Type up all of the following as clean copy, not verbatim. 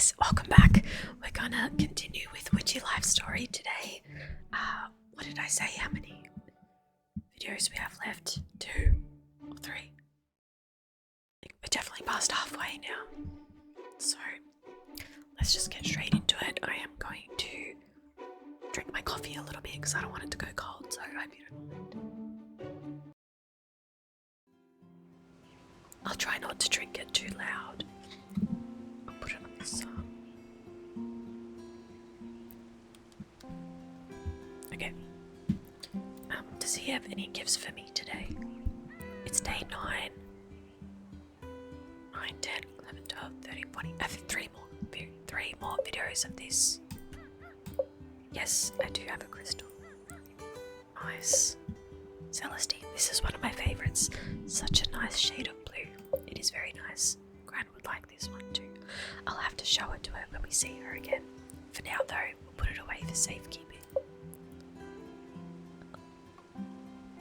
guys, welcome back. We're gonna continue with Witchy Life Story today. What did I say? How many videos we have left? 2 or 3? I think we're definitely past halfway now. So let's just get straight into it. I am going to drink my coffee a little bit because I don't want it to go cold, so I hope you don't mind. I'll try not to drink it too loud. I'll put it on the side. Okay. Does he have any gifts for me today? It's day 9. 9, 10, 11, 12, 13, 14. I have 3 more videos of this. Yes, I do have a crystal. Nice. Celestine, this is one of my favorites. Such a nice shade of blue. It is very nice. Gran would like this one too. I'll have to show it to her when we see her again. For now though, we'll put it away for safekeeping.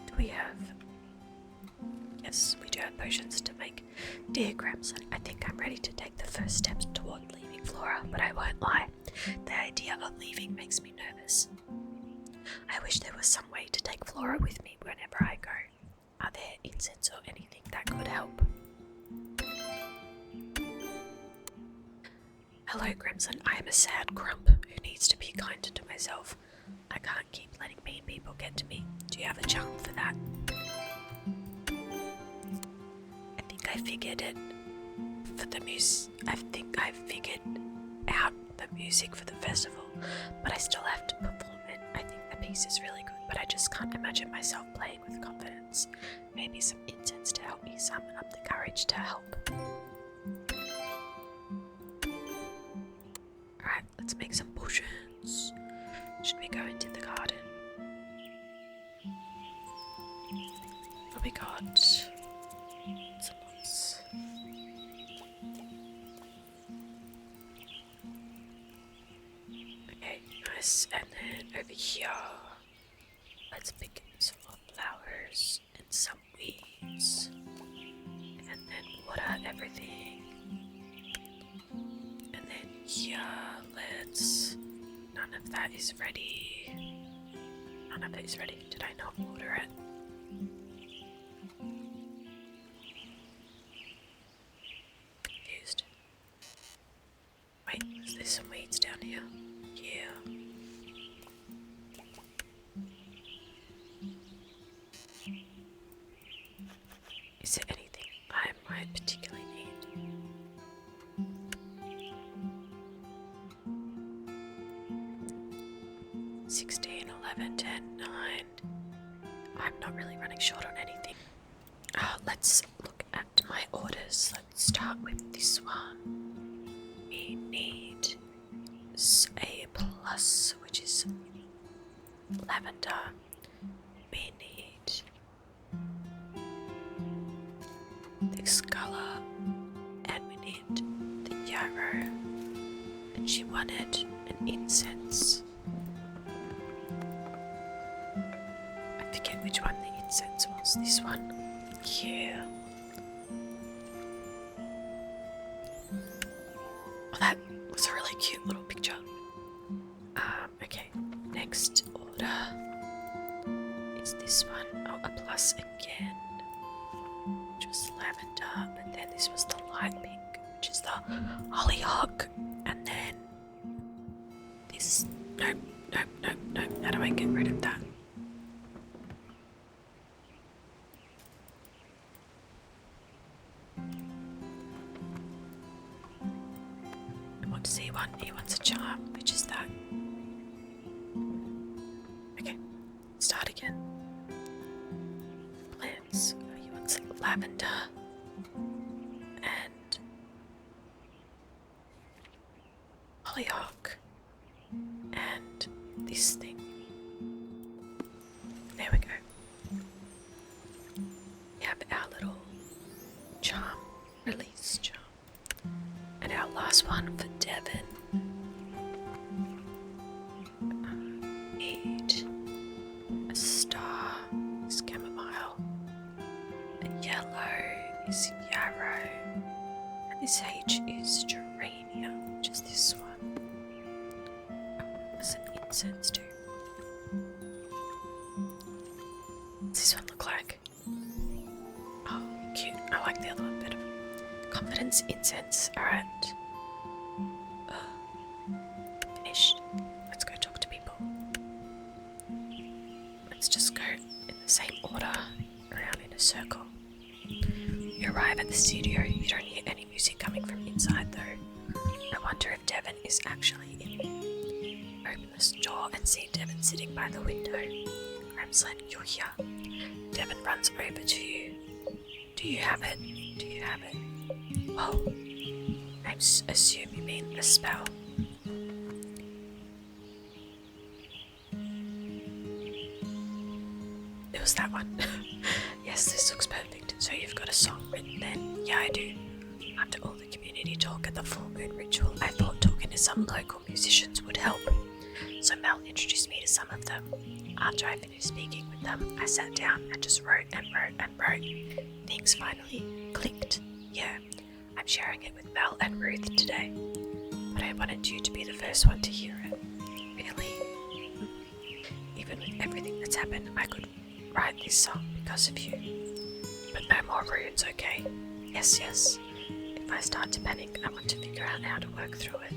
Do we have... Yes, we do have potions to make. Dear gremmzlin, I think I'm ready to take the first steps toward leaving Flora, but I won't lie. The idea of leaving makes me nervous. I wish there was some way to take Flora with me whenever I go. Are there incense or anything that could help? Hello gremmzlin, I am a sad grump who needs to be kinder to myself. I can't keep letting mean people get to me. Do you have a charm for that? I think I figured it for the I think I figured out the music for the festival, but I still have to perform it. I think the piece is really good, but I just can't imagine myself playing with confidence. Maybe some incense to help me summon up the courage to help. Alright, let's make some potions. Should we go into the garden? Oh, we got some lots. Okay, nice. And then over here, let's pick some more flowers and some weeds. And then water everything. And then here, let's... None of that is ready. None of it is ready. Did I not water it? Confused. Wait, is there some weeds down here? Yeah. Is there anything I might particularly need? 16, 11, 10, 9. I'm not really running short on anything. Let's look at my orders. Let's start with this one. We need a plus, which is lavender. We need this color, and we need the yarrow. And she wanted an incense. I forget which one the incense was. This one here. Oh, that was a really cute little picture. Okay, next order is this one. Oh, a plus again, which was lavender, but then this was the light pink, which is the hollyhock, and then this. Nope. How do I get rid of that? What does he want? He wants a charm, which is that. Okay, start again. Plants. Oh, he wants lavender and hollyhock and this thing. There we go. We have our little charm, release charm. And our last one for Devon. Need a star is chamomile. A yellow is yarrow. And this H is geranium, which is this incense too. What's this one look like? Oh, cute. I like the other one better. Confidence incense. Alright. Finished. Let's go talk to people. Let's just go in the same order, around in a circle. You arrive at the studio. You don't hear any music coming from inside though. I wonder if Devon is actually in there. Open the door and see Devon sitting by the window. Gremmzlin, you're here. Devon runs over to you. Do you have it? Do you have it? Oh, I assume you mean the spell. It was that one. Yes, this looks perfect. So you've got a song written then? Yeah, I do. After all the community talk at the full moon ritual, I thought talking to some local musicians would help. So Mel introduced me to some of them. After I finished speaking with them, I sat down and just wrote and wrote and wrote. Things finally clicked. Yeah, I'm sharing it with Mel and Ruth today. But I wanted you to be the first one to hear it. Really? Even with everything that's happened, I could write this song because of you. But no more runes, okay? Yes, yes. If I start to panic, I want to figure out how to work through it.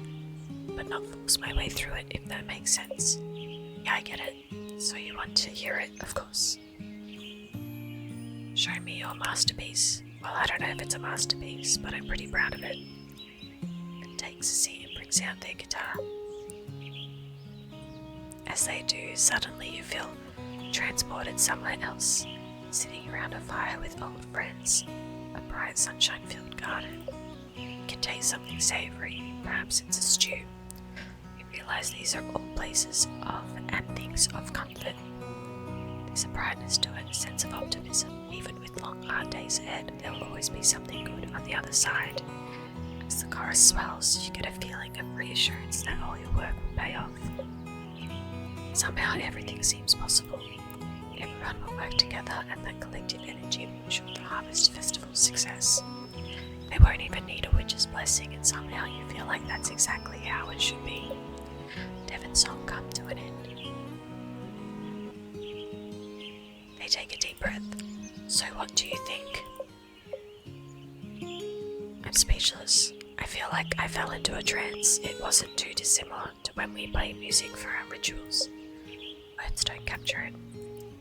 But not force my way through it, if that makes sense. Yeah, I get it. So you want to hear it, of course. Show me your masterpiece. Well, I don't know if it's a masterpiece, but I'm pretty proud of it. It takes a seat and brings out their guitar. As they do, suddenly you feel transported somewhere else, sitting around a fire with old friends, a bright sunshine-filled garden. You can taste something savoury, perhaps it's a stew. You realise these are all places of and things of comfort. There's a brightness to it, a sense of optimism. Even with long, hard days ahead, there will always be something good on the other side. As the chorus swells, you get a feeling of reassurance that all your work will pay off. Somehow everything seems possible. Everyone will work together and that collective energy will ensure the Harvest Festival's success. They won't even need a witch's blessing and somehow you feel like that's exactly how it should be. Devon's song come to an end. They take a deep breath. So what do you think? I'm speechless. I feel like I fell into a trance. It wasn't too dissimilar to when we play music for our rituals. Words don't capture it.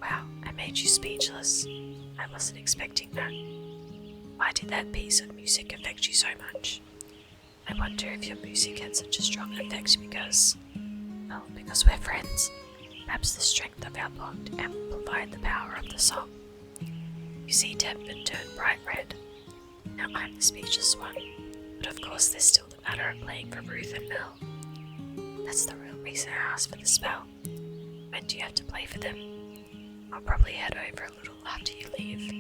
Wow, I made you speechless. I wasn't expecting that. Why did that piece of music affect you so much? I wonder if your music had such a strong effect because we're friends. Perhaps the strength of our bond amplified the power of the song. You see Devon turn bright red. Now I'm the speechless one. But of course there's still the matter of playing for Ruth and Mel. That's the real reason I asked for the spell. When do you have to play for them? I'll probably head over a little after you leave.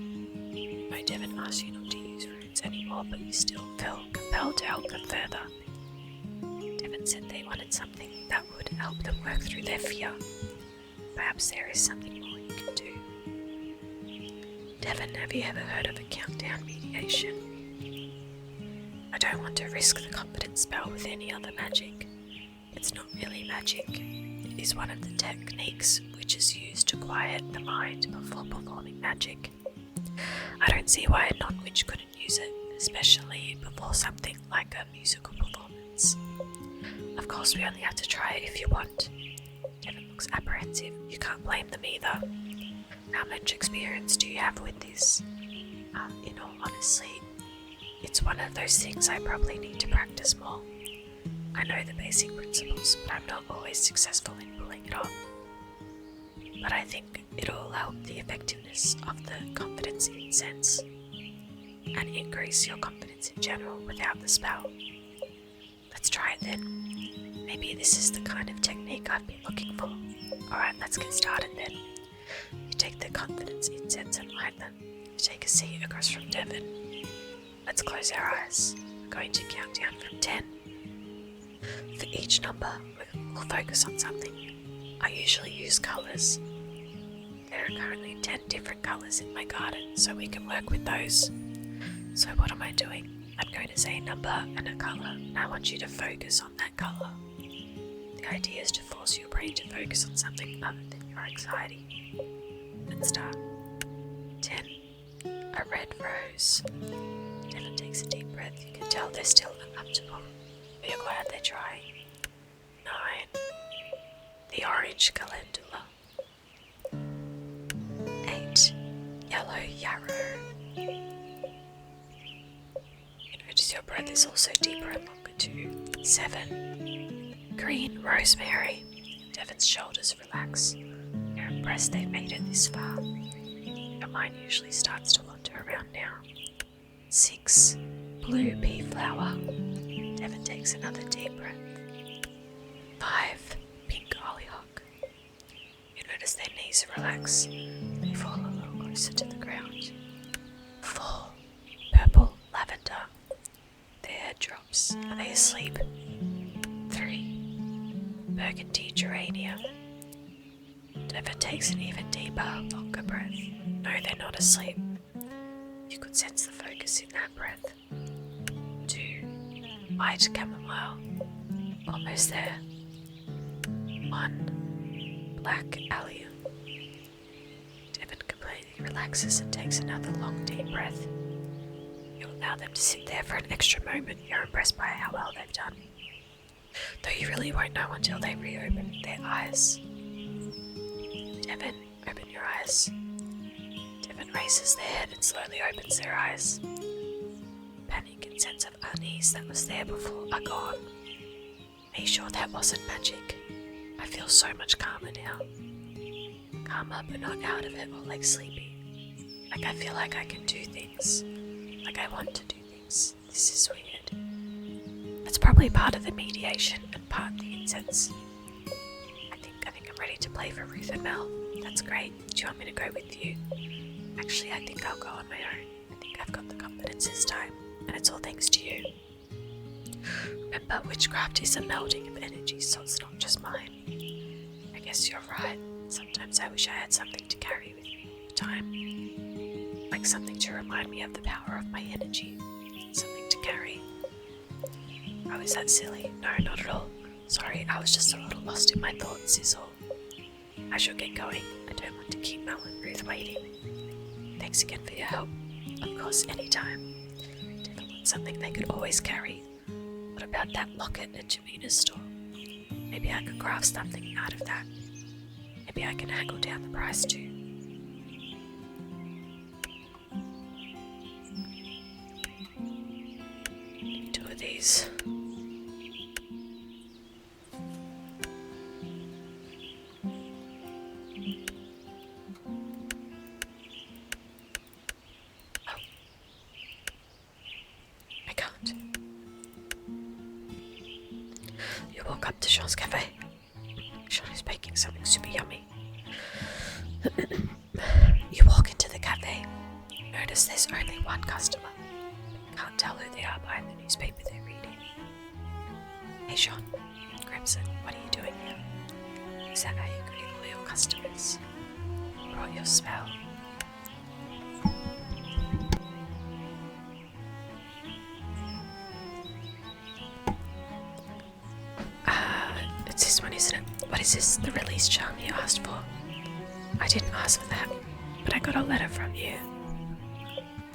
No, Devon asked you not to use runes anymore, but you still feel compelled to help them further. Devon said they wanted something that would help them work through their fear. Perhaps there is something more you can do. Devon, have you ever heard of a countdown mediation? I don't want to risk the confidence spell with any other magic. It's not really magic. It is one of the techniques which is used to quiet the mind before performing magic. I don't see why a non-witch couldn't use it, especially before something like a musical performance. Of course, we only have to try it if you want. Devon looks apprehensive. You can't blame them either. How much experience do you have with this? In all honesty, it's one of those things I probably need to practice more. I know the basic principles, but I'm not always successful in pulling it off. But I think it'll help the effectiveness of the confidence incense and increase your confidence in general without the spell. Let's try it then. Maybe this is the kind of technique I've been looking for. Alright, let's get started then. You take the confidence incense and light them. You take a seat across from Devon. Let's close our eyes. We're going to count down from 10. For each number, we'll focus on something. I usually use colours. There are currently 10 different colours in my garden, so we can work with those. So what am I doing? I'm going to say a number and a colour, and I want you to focus on that colour. The idea is to force your brain to focus on something other than your anxiety. Let's start. 10. A red rose. Devon takes a deep breath. You can tell they're still uncomfortable, but you're glad they're trying. 9. The orange calendula. 8. Yellow yarrow. You notice your breath is also deeper and longer too. 7. Green rosemary. Devon's shoulders relax. You're impressed they've made it this far. Your mind usually starts to wander around now. 6. Blue pea flower. Devon takes another deep breath. 5. Pink hollyhock. You notice their knees relax. They fall a little closer to the ground. 4. Purple lavender. Their head drops. Are they asleep? 3. Burgundy geranium. Devon takes an even deeper, longer breath. No, they're not asleep. You could sense the focus in that breath. 2. White chamomile. Almost there. 1. Black allium. Devon completely relaxes and takes another long, deep breath. You allow them to sit there for an extra moment. You're impressed by how well they've done. Though you really won't know until they reopen their eyes. Devon, open your eyes. Devon raises their head and slowly opens their eyes. Panic and sense of unease that was there before are gone. Are you sure that wasn't magic? I feel so much calmer now. Calmer but not out of it or like sleepy. Like I feel like I can do things. Like I want to do things. This is weird. That's probably part of the mediation and part the incense. I think I'm ready to play for Ruth and Mel. That's great. Do you want me to go with you? Actually, I think I'll go on my own. I think I've got the confidence this time, and it's all thanks to you. Remember, witchcraft is a melding of energy, so it's not just mine. I guess you're right. Sometimes I wish I had something to carry with me all the time. Like something to remind me of the power of my energy. Something to carry. Oh, is that silly? No, not at all. Sorry, I was just a little lost in my thoughts is all. I should get going. I don't want to keep Mel and Ruth waiting. Thanks again for your help. Of course, anytime. Devon wants something they could always carry. What about that locket at Jamina's store? Maybe I could craft something out of that. Maybe I can haggle down the price too. Need 2 of these. You walk up to Sean's cafe. Sean is baking something super yummy. You walk into the cafe. You notice there's only one customer. You can't tell who they are by the newspaper they're reading. Hey Sean, Gremmzlin, what are you doing here? Is that how you greet all your customers? Brought your spell. It's this one, isn't it? What is this? The release charm you asked for? I didn't ask for that, but I got a letter from you.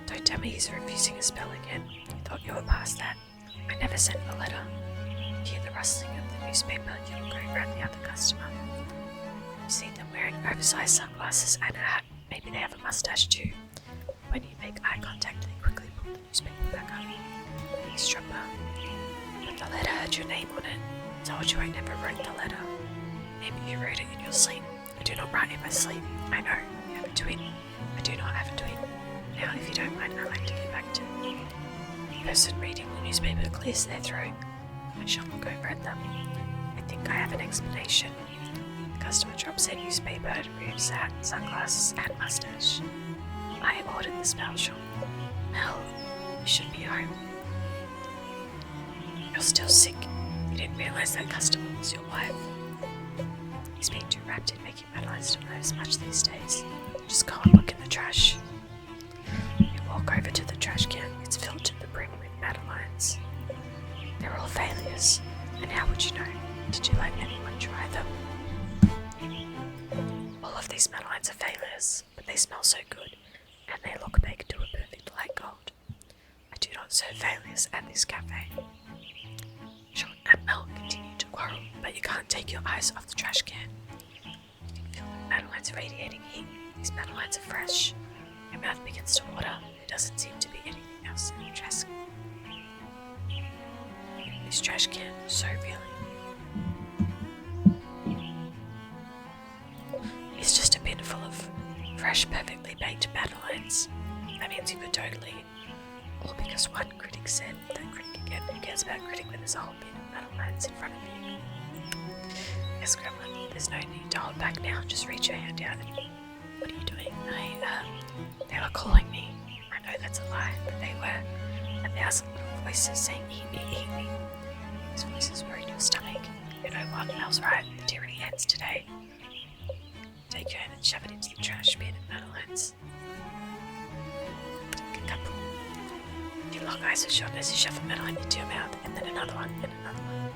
Don't tell me he's refusing a spell again. You thought you were past that. I never sent a letter. You hear the rustling of the newspaper. You look over at the other customer. You see them wearing oversized sunglasses and a hat. Maybe they have a mustache too. When you make eye contact, they quickly pull the newspaper back up. Eavesdropper. But the letter had your name on it. Told you I never wrote the letter. Maybe you wrote it in your sleep. I do not write in my sleep. I know, you have a twin. I do not have a twin. Now, if you don't mind, I'd like to get back to the person reading the newspaper clears their throat. I shall look over at them. I think I have an explanation. The customer drops their newspaper and removes hat, sunglasses, and mustache. I ordered the spell, Sean. Mel, you should be home. You're still sick. You didn't realize that customer was your wife. He's being too wrapped in making Madeline's to notice much these days. Just go and look in the trash. You walk over to the trash can. It's filled to the brim with Madeline's. They're all failures. And how would you know? Did you let anyone try them? All of these metalines are failures, but they smell so good, and they look baked to a perfect light gold. I do not serve failures at this cafe. Sean and Mel continue to quarrel, but you can't take your eyes off the trash can. You can feel the metalines radiating heat. These metalines are fresh. Your mouth begins to water. There doesn't seem to be anything else in the trash. This trash can is so revealing. It's just a bin full of fresh, perfectly baked metalines. That means you could totally. All because one critic said that critic again. Who cares about critic when there's a whole bin of metalines in front of you? Yes, Gremlin, there's no need to hold back now. Just reach your hand out. What are you doing? They were calling me. I know that's a lie, but they were. 1,000 little voices saying, eat me, eat me. These voices were in your stomach. You know what? Mel's right. The tyranny ends today. Take your hand and shove it into the trash bin of metalines. Take a couple. You lock eyes with Sean as you shove a metalline into your mouth, and then another one, and another one.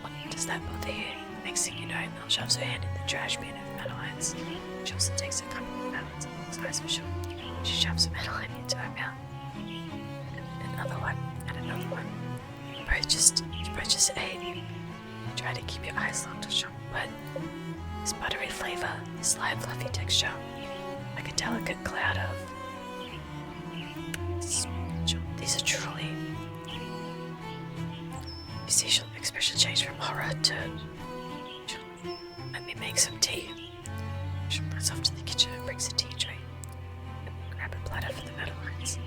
What does that bother you? The next thing you know, Mel shoves her hand in the trash bin of metalines. She also takes a couple of metalines and locks eyes with Sean. She shoves a metalline into her mouth. And another one, and another one. You both just ate. You try to keep your eyes locked with Sean, but this buttery flavour, this light fluffy texture, like a delicate cloud of... These are truly... You see Sean's expression change from horror to... Let me make some tea. Sean runs off to the kitchen and brings a tea tray. Grab a platter for the metalines.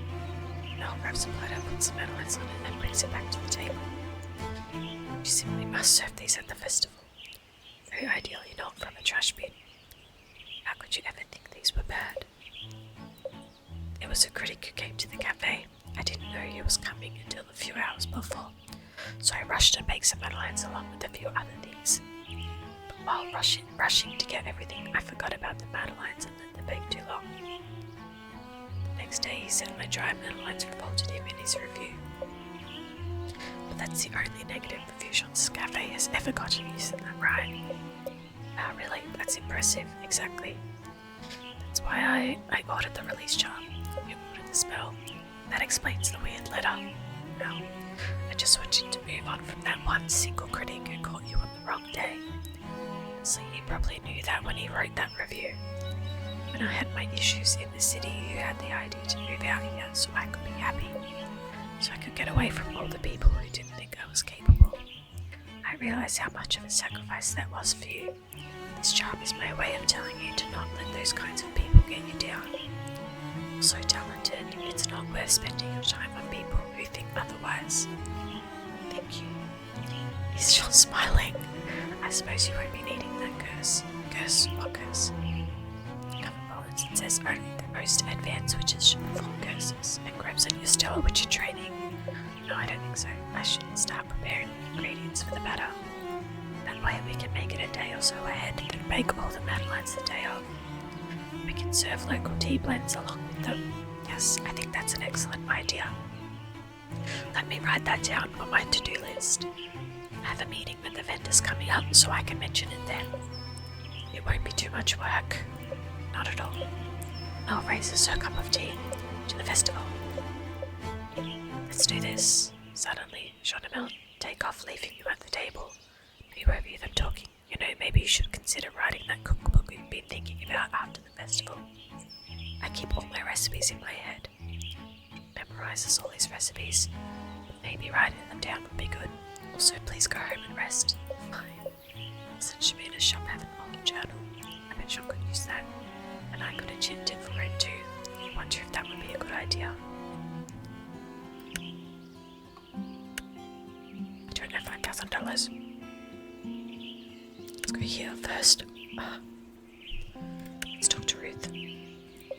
Mel grabs a platter, puts the metalines on it, and brings it back to the table. You simply must serve these at the festival. Very ideally not from a trash bin. How could you ever think these were bad? There was a critic who came to the cafe. I didn't know he was coming until a few hours before, so I rushed and baked some metalines along with a few other things. But while rushing to get everything, I forgot about the metalines and let them bake too long. The next day he said my dry metalines revolted him in his review. But that's the only negative review Sean's cafe has ever gotten, isn't that right? Ah, really? That's impressive. Exactly. That's why I ordered the release jar. You ordered the spell. That explains the weird letter. Now, I just want you to move on from that one single critic who caught you on the wrong day. So he probably knew that when he wrote that review. When I had my issues in the city, you had the idea to move out here so I could be happy. So I could get away from all the people who didn't think I was capable. I realized how much of a sacrifice that was for you. This job is my way of telling you to not let those kinds of people get you down. You're so talented, it's not worth spending your time on people who think otherwise. Thank you. He's just smiling. I suppose you won't be needing that curse. Curse? What curse? Cover bullets. It says only the most advanced witches should perform curses. And grabs on your stellar witcher training. No, I don't think so. I should start preparing the ingredients for the batter. That way we can make it a day or so ahead, then bake all the metalines the day of. We can serve local tea blends along with them. Yes, I think that's an excellent idea. Let me write that down on my to-do list. I have a meeting with the vendors coming up, so I can mention it then. It won't be too much work. Not at all. Mel raises her cup of tea to the festival. Let's do this. Suddenly, Sean and Mel take off, leaving you at the table. You overhear them talking. You know, maybe you should consider writing that cookbook you've been thinking about after the festival. I keep all my recipes in my head. Memorizes all his recipes, but maybe writing them down would be good. Also, please go home and rest. Fine. Since you made a shop have an old journal, I bet Sean could use that. And I got a chin tip for it too. I wonder if that would be a good idea. $205,000. Let's go here first. Let's talk to Ruth.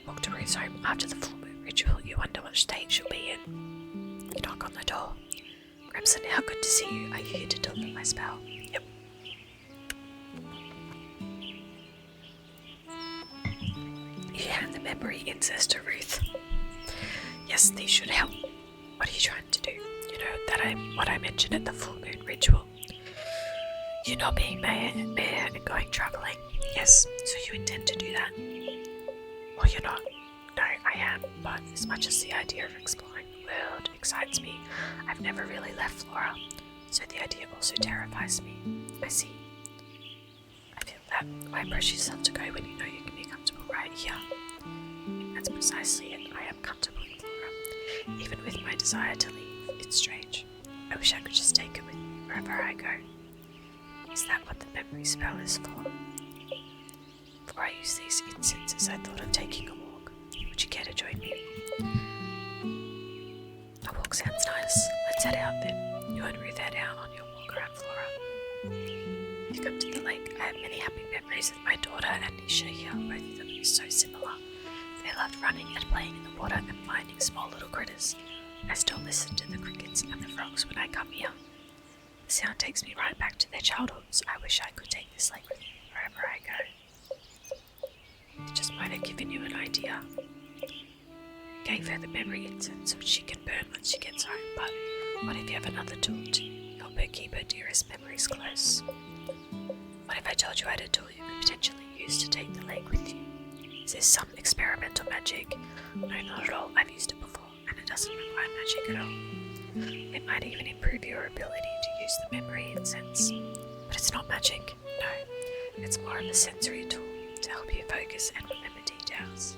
Walk to Ruth's home after the full moon ritual. You wonder what state she'll be in. You knock on the door. Gremzlin, how good to see you. Are you here to deliver my spell? Yep. You hand the memory incense to Ruth. Yes, these should help. What are you trying to do? You know, what I mentioned at the full moon ritual. You're not being mayor and going travelling. Yes, so you intend to do that. Well, you're not. No, I am, but as much as the idea of exploring the world excites me, I've never really left Flora, so the idea also terrifies me. I see. I feel that. Why push yourself to go when you know you can be comfortable right here? That's precisely it. I am comfortable in Flora. Even with my desire to leave, it's strange. I wish I could just take it with me wherever I go. Is that what the memory spell is for? Before I use these incenses, I thought of taking a walk. Would you care to join me? A walk sounds nice. Let's head out then. You and Ruth head out on your walk around Flora. You come to the lake. I have many happy memories with my daughter and Nisha here. Both of them are so similar. They loved running and playing in the water and finding small little critters. I still listen to the crickets and the frogs when I come here. The sound takes me right back to their childhoods. I wish I could take this lake with me wherever I go. It just might have given you an idea. Gave her the memory incense which she can burn once she gets home, but what if you have another tool to help her keep her dearest memories close? What if I told you I had a tool you could potentially use to take the lake with you? Is this some experimental magic? No, not at all. I've used it before, and it doesn't require magic at all. It might even improve your ability to use the memory incense. But it's not magic, no. It's more of a sensory tool to help you focus and remember details.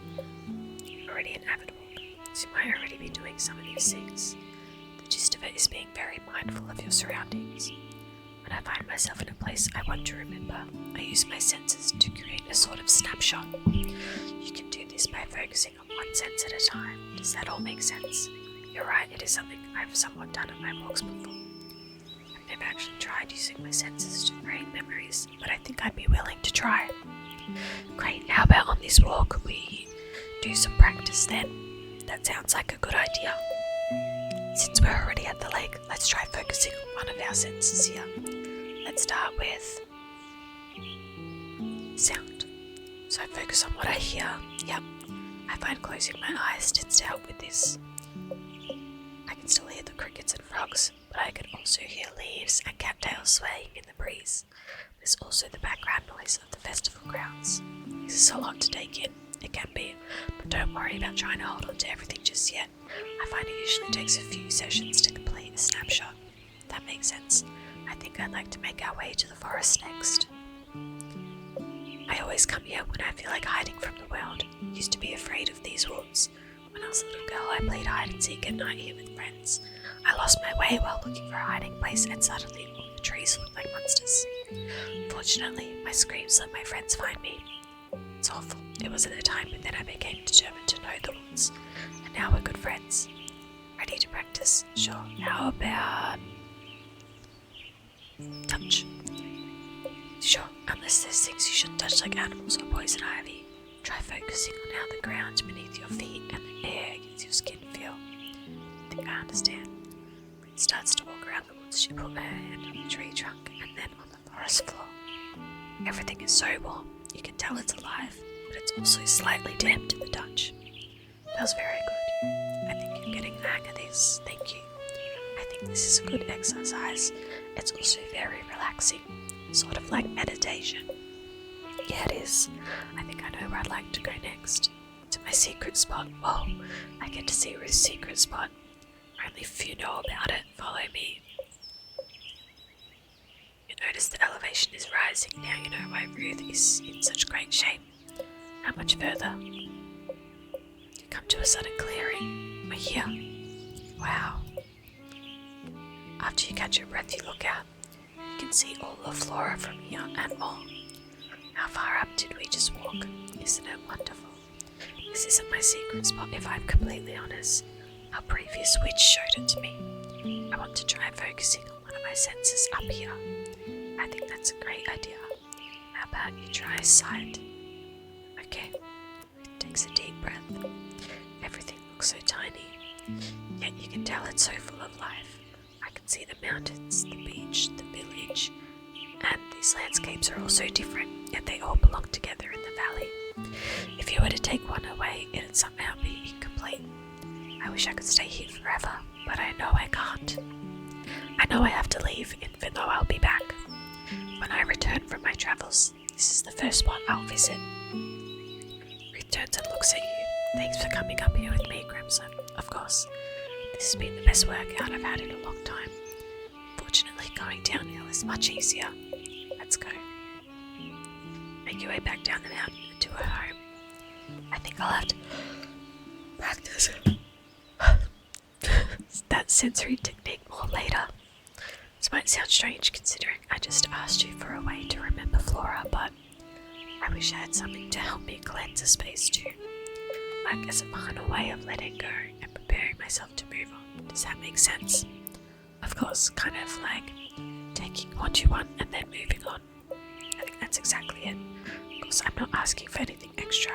You're already an avid walker, so you might already be doing some of these things. The gist of it is being very mindful of your surroundings. When I find myself in a place I want to remember, I use my senses to create a sort of snapshot. You can do this by focusing on one sense at a time. Does that all make sense? You're right, it is something I've somewhat done on my walks before. I've never actually tried using my senses to create memories, but I think I'd be willing to try. Great, how about on this walk we do some practice then? That sounds like a good idea. Since we're already at the lake, let's try focusing on one of our senses here. Let's start with sound. So I focus on what I hear. Yep, I find closing my eyes tends to help with this. I can still hear the crickets and frogs, but I can also hear leaves and cattails swaying in the breeze. There's also the background noise of the festival grounds. This is a lot to take in. It can be, but don't worry about trying to hold on to everything just yet. I find it usually takes a few sessions to complete a snapshot. That makes sense. I think I'd like to make our way to the forest next. I always come here when I feel like hiding from the world. Used to be afraid of these woods. When I was a little girl, I played hide and seek at night here with friends. I lost my way while looking for a hiding place, and suddenly all the trees looked like monsters. Fortunately, my screams let my friends find me. It's awful. It was at the time, but then I became determined to know the woods, and now we're good friends. Ready to practice? Sure. How about touch? Sure, unless there's things you shouldn't touch like animals or poison ivy. Try focusing on how the ground beneath your feet and the air against your skin feel. I think I understand. Ruth starts to walk around the woods. She put her hand on a tree trunk and then on the forest floor. Everything is so warm. You can tell it's alive, but it's also slightly damp to the touch. That was very good. I think you're getting the hang of this. Thank you. I think this is a good exercise. It's also very relaxing, sort of like meditation. Yeah, it is. I think I know where I'd like to go next. To my secret spot. Whoa, I get to see Ruth's secret spot. Only if you know about it, follow me. You notice the elevation is rising. Now you know why Ruth is in such great shape. How much further? You come to a sudden clearing. We're here. Wow. After you catch your breath, you look out. You can see all of Flora from here and more. How far up did we just walk? Isn't it wonderful? This isn't my secret spot, if I'm completely honest. Our previous witch showed it to me. I want to try focusing on one of my senses up here. I think that's a great idea. How about you try sight? Okay. Takes a deep breath. Everything looks so tiny, yet you can tell it's so full of life. I can see the mountains, the beach, the village, and these landscapes are all so different, yet they all belong together in the valley. If you were to take one away, it'd somehow be incomplete. I wish I could stay here forever, but I know I can't. I know I have to leave, even though I'll be back. When return from my travels, this is the first spot I'll visit. Ruth turns and looks at you. Thanks for coming up here with me, gremmzlin. Of course. This has been the best workout I've had in a long time. Fortunately, going downhill is much easier. Let's go. Make your way back down the mountain and to her home. I think I'll have to practice that sensory technique more later. This might sound strange considering I just asked you for a way to remember Flora, but I wish I had something to help me cleanse a space too. Like as a final way of letting go and preparing myself to move on. Does that make sense? Of course, kind of like taking what you want and then moving on. I think that's exactly it. Of course, I'm not asking for anything extra.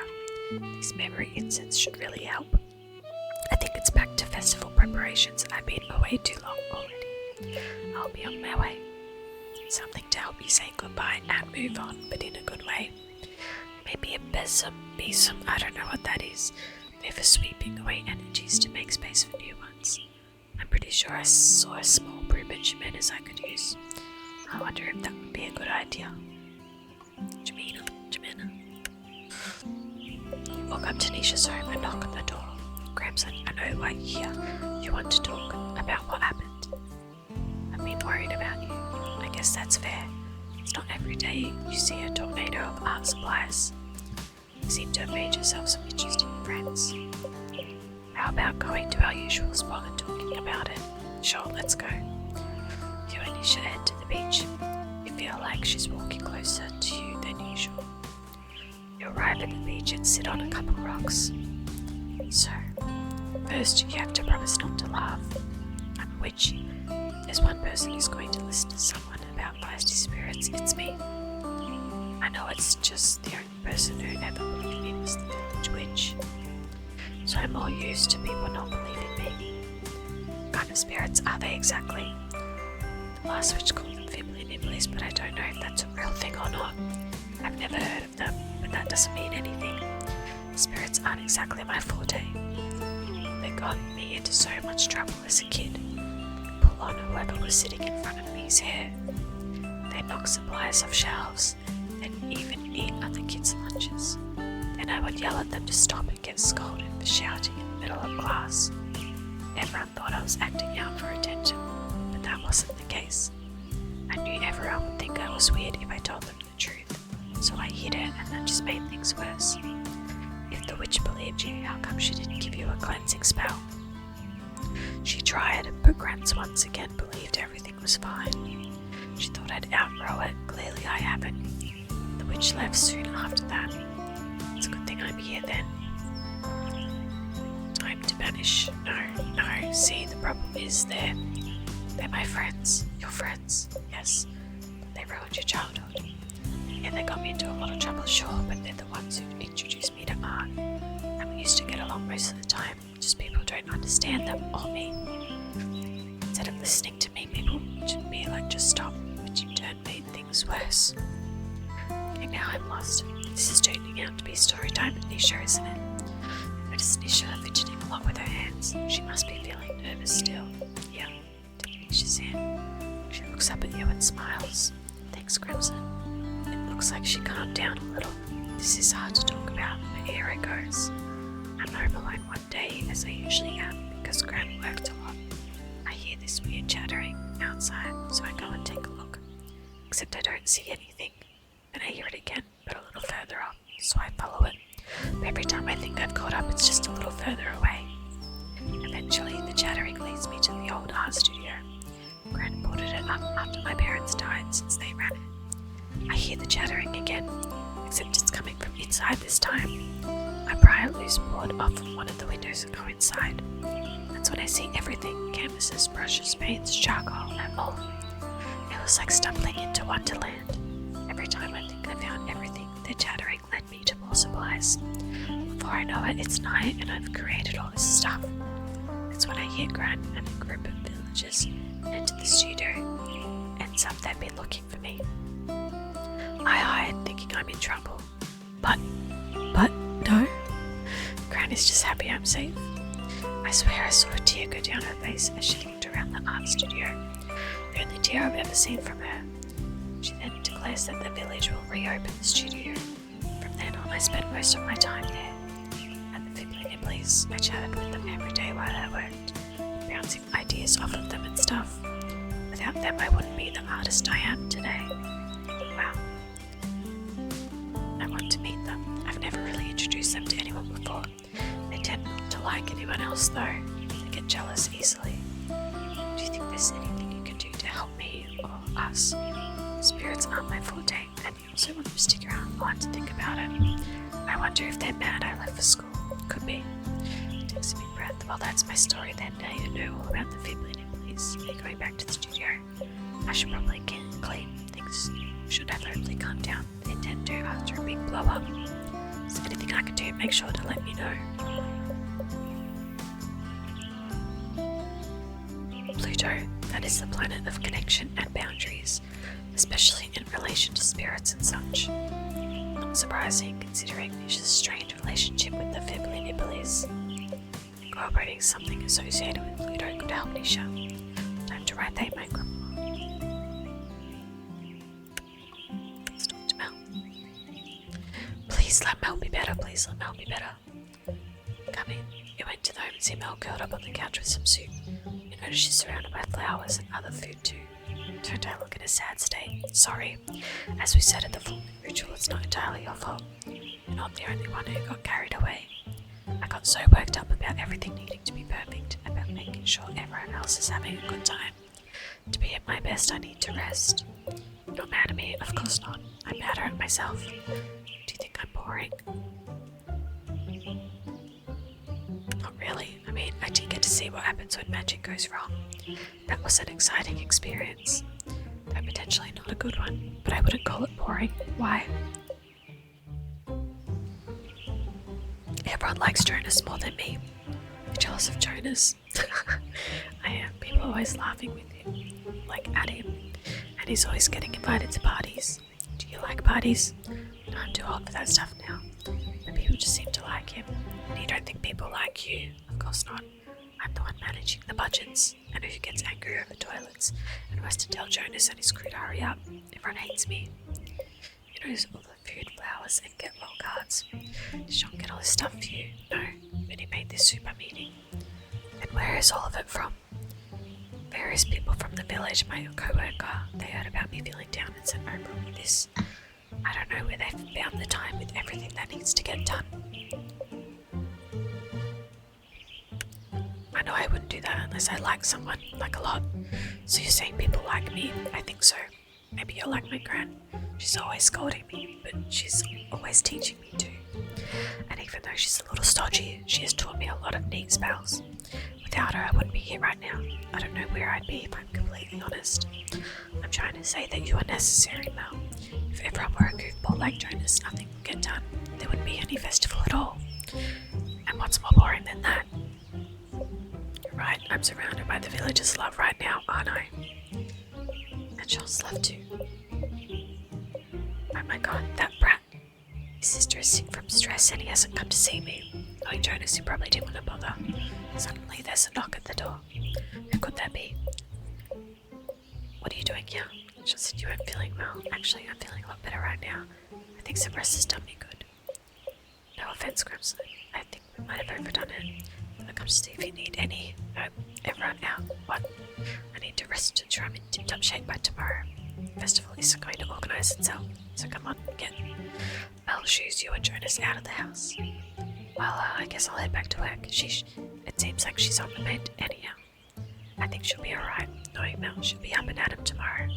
These memory incense should really help. I think it's back to festival preparations. I've been away too long already. I'll be on my way. Something to help me say goodbye and move on, but in a good way. Maybe a besom, I don't know what that is. They're for sweeping away energies to make space for new ones. I'm pretty sure I saw a small broom at Jimena's I could use. I wonder if that would be a good idea. Jimena. Walk up to Nisha's home and knock on the door. gremmzlin, I know why you're here. You want to talk about what happened. I've been worried about you. I guess that's fair. It's not every day you see a tornado of art supplies. You seem to have made yourself some interesting friends. How about going to our usual spot and talking about it? Sure, let's go. You and Nisha head to the beach. You feel like she's walking closer to you than usual. You arrive at the beach and sit on a couple rocks. So, first you have to promise not to laugh. I'm a witch. If there's one person who's going to listen to someone about feisty spirits, it's me. I know it's just the only person who ever believed me was the village witch. So I'm more used to people not believing me. What kind of spirits are they exactly? The last witch called them Fibbly Nibblies, but I don't know if that's a real thing or not. I've never heard of them, but that doesn't mean anything. Spirits aren't exactly my forte. They got me into so much trouble as a kid. Pull on whoever was sitting in front of me's hair. They knock supplies off shelves, and even eat other kids' lunches. Then I would yell at them to stop and get scolded for shouting in the middle of class. Everyone thought I was acting out for attention, but that wasn't the case. I knew everyone would think I was weird if I told them the truth, so I hid it and that just made things worse. If the witch believed you, how come she didn't give you a cleansing spell? She tried, but Grants once again believed everything was fine. She thought I'd outgrow it. Clearly I haven't. The witch left soon after that. It's a good thing I'm here then. Time to banish. No, see, the problem is they're my friends. Your friends, yes. They ruined your childhood. Yeah, they got me into a lot of trouble, sure, but they're the ones who introduced me to art. And we used to get along most of the time, just people don't understand them or me. Instead of listening to me, people would be like, just stop, which in turn made things worse. And now I'm lost. This is turning out to be story time with Nisha, isn't it? Notice Nisha fidgeting a lot with her hands. She must be feeling nervous still. Yeah, take Nisha's hand. She looks up at you and smiles. Thanks, gremmzlin. It looks like she calmed down a little. This is hard to talk about, but here it goes. I'm home alone one day, as I usually am, because Gran worked a lot. I hear this weird chattering outside, so I go and take a look. Except I don't see anything. Then I hear it again, but a little further up, so I follow it. But every time I think I've caught up, it's just a little further away. Eventually, the chattering leads me to the old art studio. Gran boarded it up after my parents died, since they ran it. I hear the chattering again, except it's coming from inside this time. I pry a loose board off of one of the windows and go inside. That's when I see everything: canvases, brushes, paints, charcoal, and more. It was like stumbling into Wonderland. Every time I think I found everything, the chattering led me to more supplies. Before I know it, it's night and I've created all this stuff. That's when I hear Gran and a group of villagers enter the studio. Ends up they've been looking for me. I hide, thinking I'm in trouble. But no. Gran is just happy I'm safe. I swear I saw a tear go down her face as she looked around the art studio. The only tear I've ever seen from her. She then declared place that the village will reopen the studio. From then on, I spent most of my time there. At the Fibbly Nibblies, I chatted with them every day while I worked, bouncing ideas off of them and stuff. Without them, I wouldn't be the artist I am today. Wow. I want to meet them. I've never really introduced them to anyone before. They tend not to like anyone else though. They get jealous easily. Do you think there's anything you can do to help me or us? Spirits aren't my forte, and you also want to stick around. I'll have to think about it. I wonder if they're mad I left for school. Could be. Takes a big breath. Well, that's my story then. Now you know all about the Fibbly Nibblies. You're going back to the studio. I should probably get clean. Things should have hopefully calmed down. They tend to after a big blow up. Is there anything I can do? Make sure to let me know. Pluto, that is the planet of connection and boundaries, especially in relation to spirits and such. Not surprising considering Nisha's strained relationship with the Fibbly Nibblies. Incorporating something associated with Pluto could help Nisha. Time to write that, my grandma. Let's talk to Mel. Please let Mel be better, please let Mel be better. Come in. You went to the home and see Mel curled up on the couch with some soup. You notice she's surrounded by flowers and other food too. Don't I look in a sad state? Sorry. As we said at the full moon ritual, it's not entirely your fault. You're not the only one who got carried away. I got so worked up about everything needing to be perfect, about making sure everyone else is having a good time. To be at my best, I need to rest. You're not mad at me? Of course not. I'm madder at myself. Do you think I'm boring? Not really. I mean, I did get to see what happens when magic goes wrong. That was an exciting experience. Though potentially not a good one, but I wouldn't call it boring. Why? Everyone likes Jonas more than me. You're jealous of Jonas. I am. People are always laughing with him, like at him, and he's always getting invited to parties. Do you like parties? No, I'm too old for that stuff now. But people just seem to like him. And you don't think people like you? Of course not. I'm the one managing the budgets, and who gets angry over toilets, and who has to tell Jonas and his crew to hurry up. Everyone hates me. He knows all the food, flowers, and get well cards. Did Sean get all this stuff for you? No, but he made this super meeting. And where is all of it from? Various people from the village, my co-worker. They heard about me feeling down and sent over with this. I don't know where they found the time with everything that needs to get done. I know I wouldn't do that unless I like someone, like a lot. So you're saying people like me? I think so. Maybe you're like my gran. She's always scolding me, but she's always teaching me too. And even though she's a little stodgy, she has taught me a lot of neat spells. Without her, I wouldn't be here right now. I don't know where I'd be if I'm completely honest. I'm trying to say that you are necessary, Mel. If everyone were a goofball like Jonas, nothing would get done. There wouldn't be any festival at all. And what's more boring than that? You're right, I'm surrounded by the villagers' love right now, aren't I? And Sean's love too. Oh my god, that brat. His sister is sick from stress and he hasn't come to see me. Knowing Jonas, he probably didn't want to bother. Suddenly there's a knock at the door. Who could that be? What are you doing here? She said you weren't feeling well. Actually, I'm feeling a lot better right now. I think some rest has done me good. No offense, gremmzlin. I think we might have overdone it. I'll come to see if you need any. No, everyone out. What? I need to rest to ensure I'm in tip-top shape by tomorrow. The festival isn't going to organise itself, so come on, get Mel shoes you and Jonas out of the house. Well, I guess I'll head back to work. It seems like she's on the mend anyhow. I think she'll be alright. Knowing Mel, she'll be up and at him tomorrow.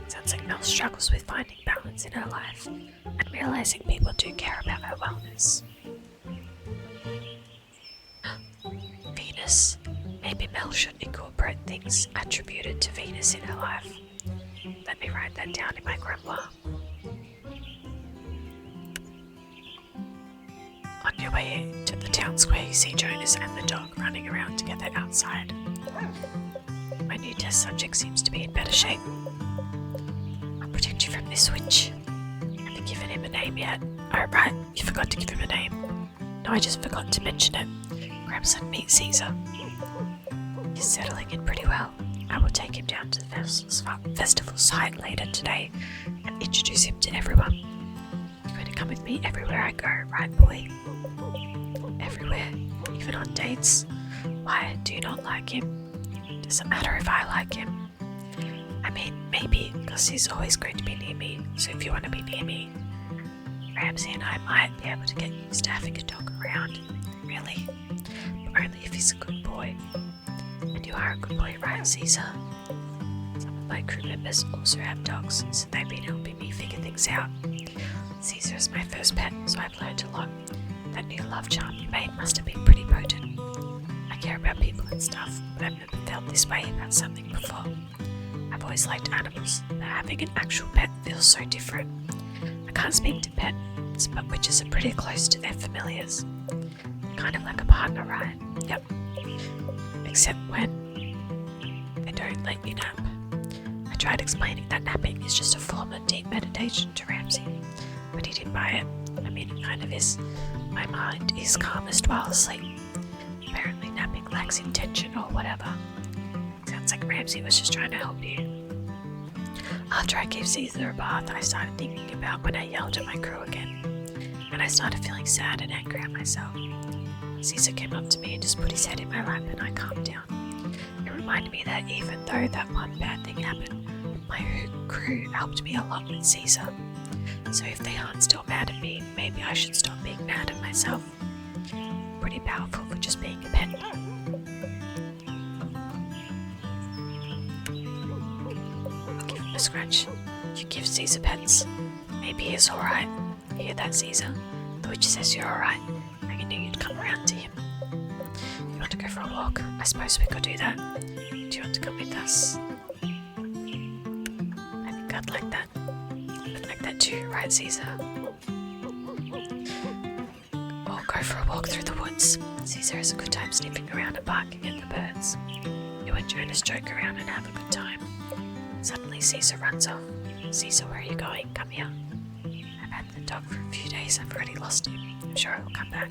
Sounds like Mel struggles with finding balance in her life and realising people do care about her wellness. Venus. Maybe Mel should incorporate things attributed to Venus in her life. Let me write that down in my grimoire. On your way to the town square, you see Jonas and the dog running around together outside. My new test subject seems to be in better shape. I'll protect you from this witch. I haven't given him a name yet. Oh right, you forgot to give him a name. No, I just forgot to mention it. Gremmzlin meet Caesar. He's settling in pretty well. I will take him down to the festival site later today and introduce him to everyone. You're going to come with me everywhere I go, right boy? Everywhere, even on dates. Why do you not like him? Doesn't matter if I like him. I mean, maybe because he's always going to be near me, so if you want to be near me, Ramsay and I might be able to get used to having a dog around, really. But only if he's a good boy. And you are a good boy, right, Caesar? Some of my crew members also have dogs, so they've been helping me figure things out. Caesar is my first pet, so I've learned a lot. That new love charm you made must have been pretty potent. I care about people and stuff, but I've never felt this way about something before. I've always liked animals, but having an actual pet feels so different. I can't speak to pets, but witches are pretty close to their familiars. Kind of like a partner, right? Yep. Except when they don't let you nap. I tried explaining that napping is just a form of deep meditation to Ramsay, but he didn't buy it. I mean, it kind of is. My mind is calmest while asleep. Apparently napping lacks intention or whatever. Sounds like Ramsay was just trying to help you. After I gave Caesar a bath, I started thinking about when I yelled at my crew again, and I started feeling sad and angry at myself. Caesar came up to me and just put his head in my lap, and I calmed down. It reminded me that even though that one bad thing happened, my crew helped me a lot with Caesar. So if they aren't still mad at me, maybe I should stop being mad at myself. Pretty powerful for just being a pet. Give him a scratch. You give Caesar pets. Maybe he's alright. You hear that, Caesar? The witch says you're alright. I knew you'd come around to him. You want to go for a walk? I suppose we could do that. Do you want to come with us? I think I'd like that. I'd like that too, right, Caesar? Or go for a walk through the woods. Caesar has a good time sniffing around and barking at the birds. You and Jonas joke around and have a good time. Suddenly Caesar runs off. Caesar, where are you going? Come here. I've had the dog for a few days. I've already lost him. I'm sure he'll come back.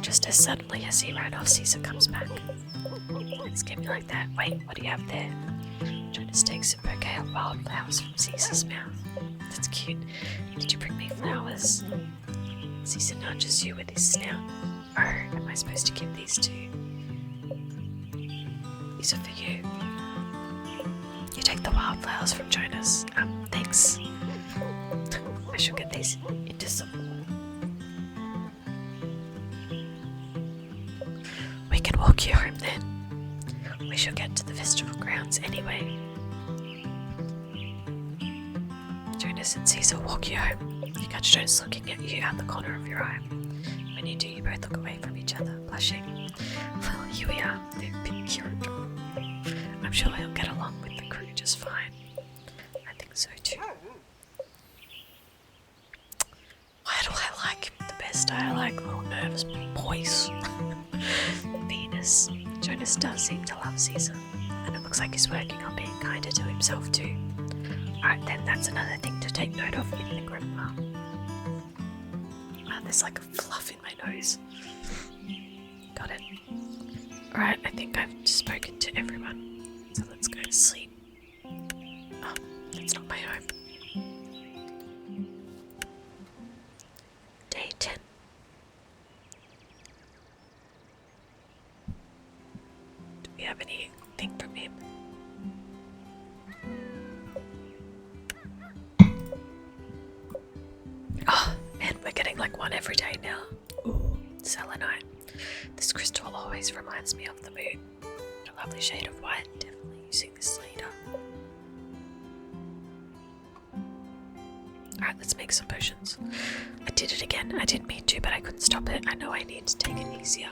Just as suddenly as he ran off, Caesar comes back. Don't scare me like that. Wait, what do you have there? Jonas takes a bouquet of wildflowers from Caesar's mouth. That's cute. Did you bring me flowers? Caesar nudges you with his snout. Oh, am I supposed to give these to you? These are for you. You take the wildflowers from Jonas. Thanks. I should get these into some water. We can walk you home then. We shall get to the festival grounds anyway. Jonas and Caesar walk you home. You catch Jonas looking at you out the corner of your eye. When you do, you both look away from each other, blushing. Well, here we are. They're a bit cute. I'm sure he'll get along with the crew just fine. I think so too. Why do I like him the best? I like little nervous boys. Venus. Jonas does seem to love Caesar, and it looks like he's working on being kinder to himself too. Alright then, that's another thing to take note of in the grimoire. There's like a fluff in my nose. Got it. Alright, I think I've spoken to everyone, so let's go to sleep. Oh, that's not my home. Day 10. Do we have anything from him? Oh, man, we're getting like one every day now. Ooh, selenite. This crystal always reminds me of the moon. A lovely shade of white, definitely using this later. Alright, let's make some potions. I did it again. I didn't mean to, but I couldn't stop it. I know I need to take it easier.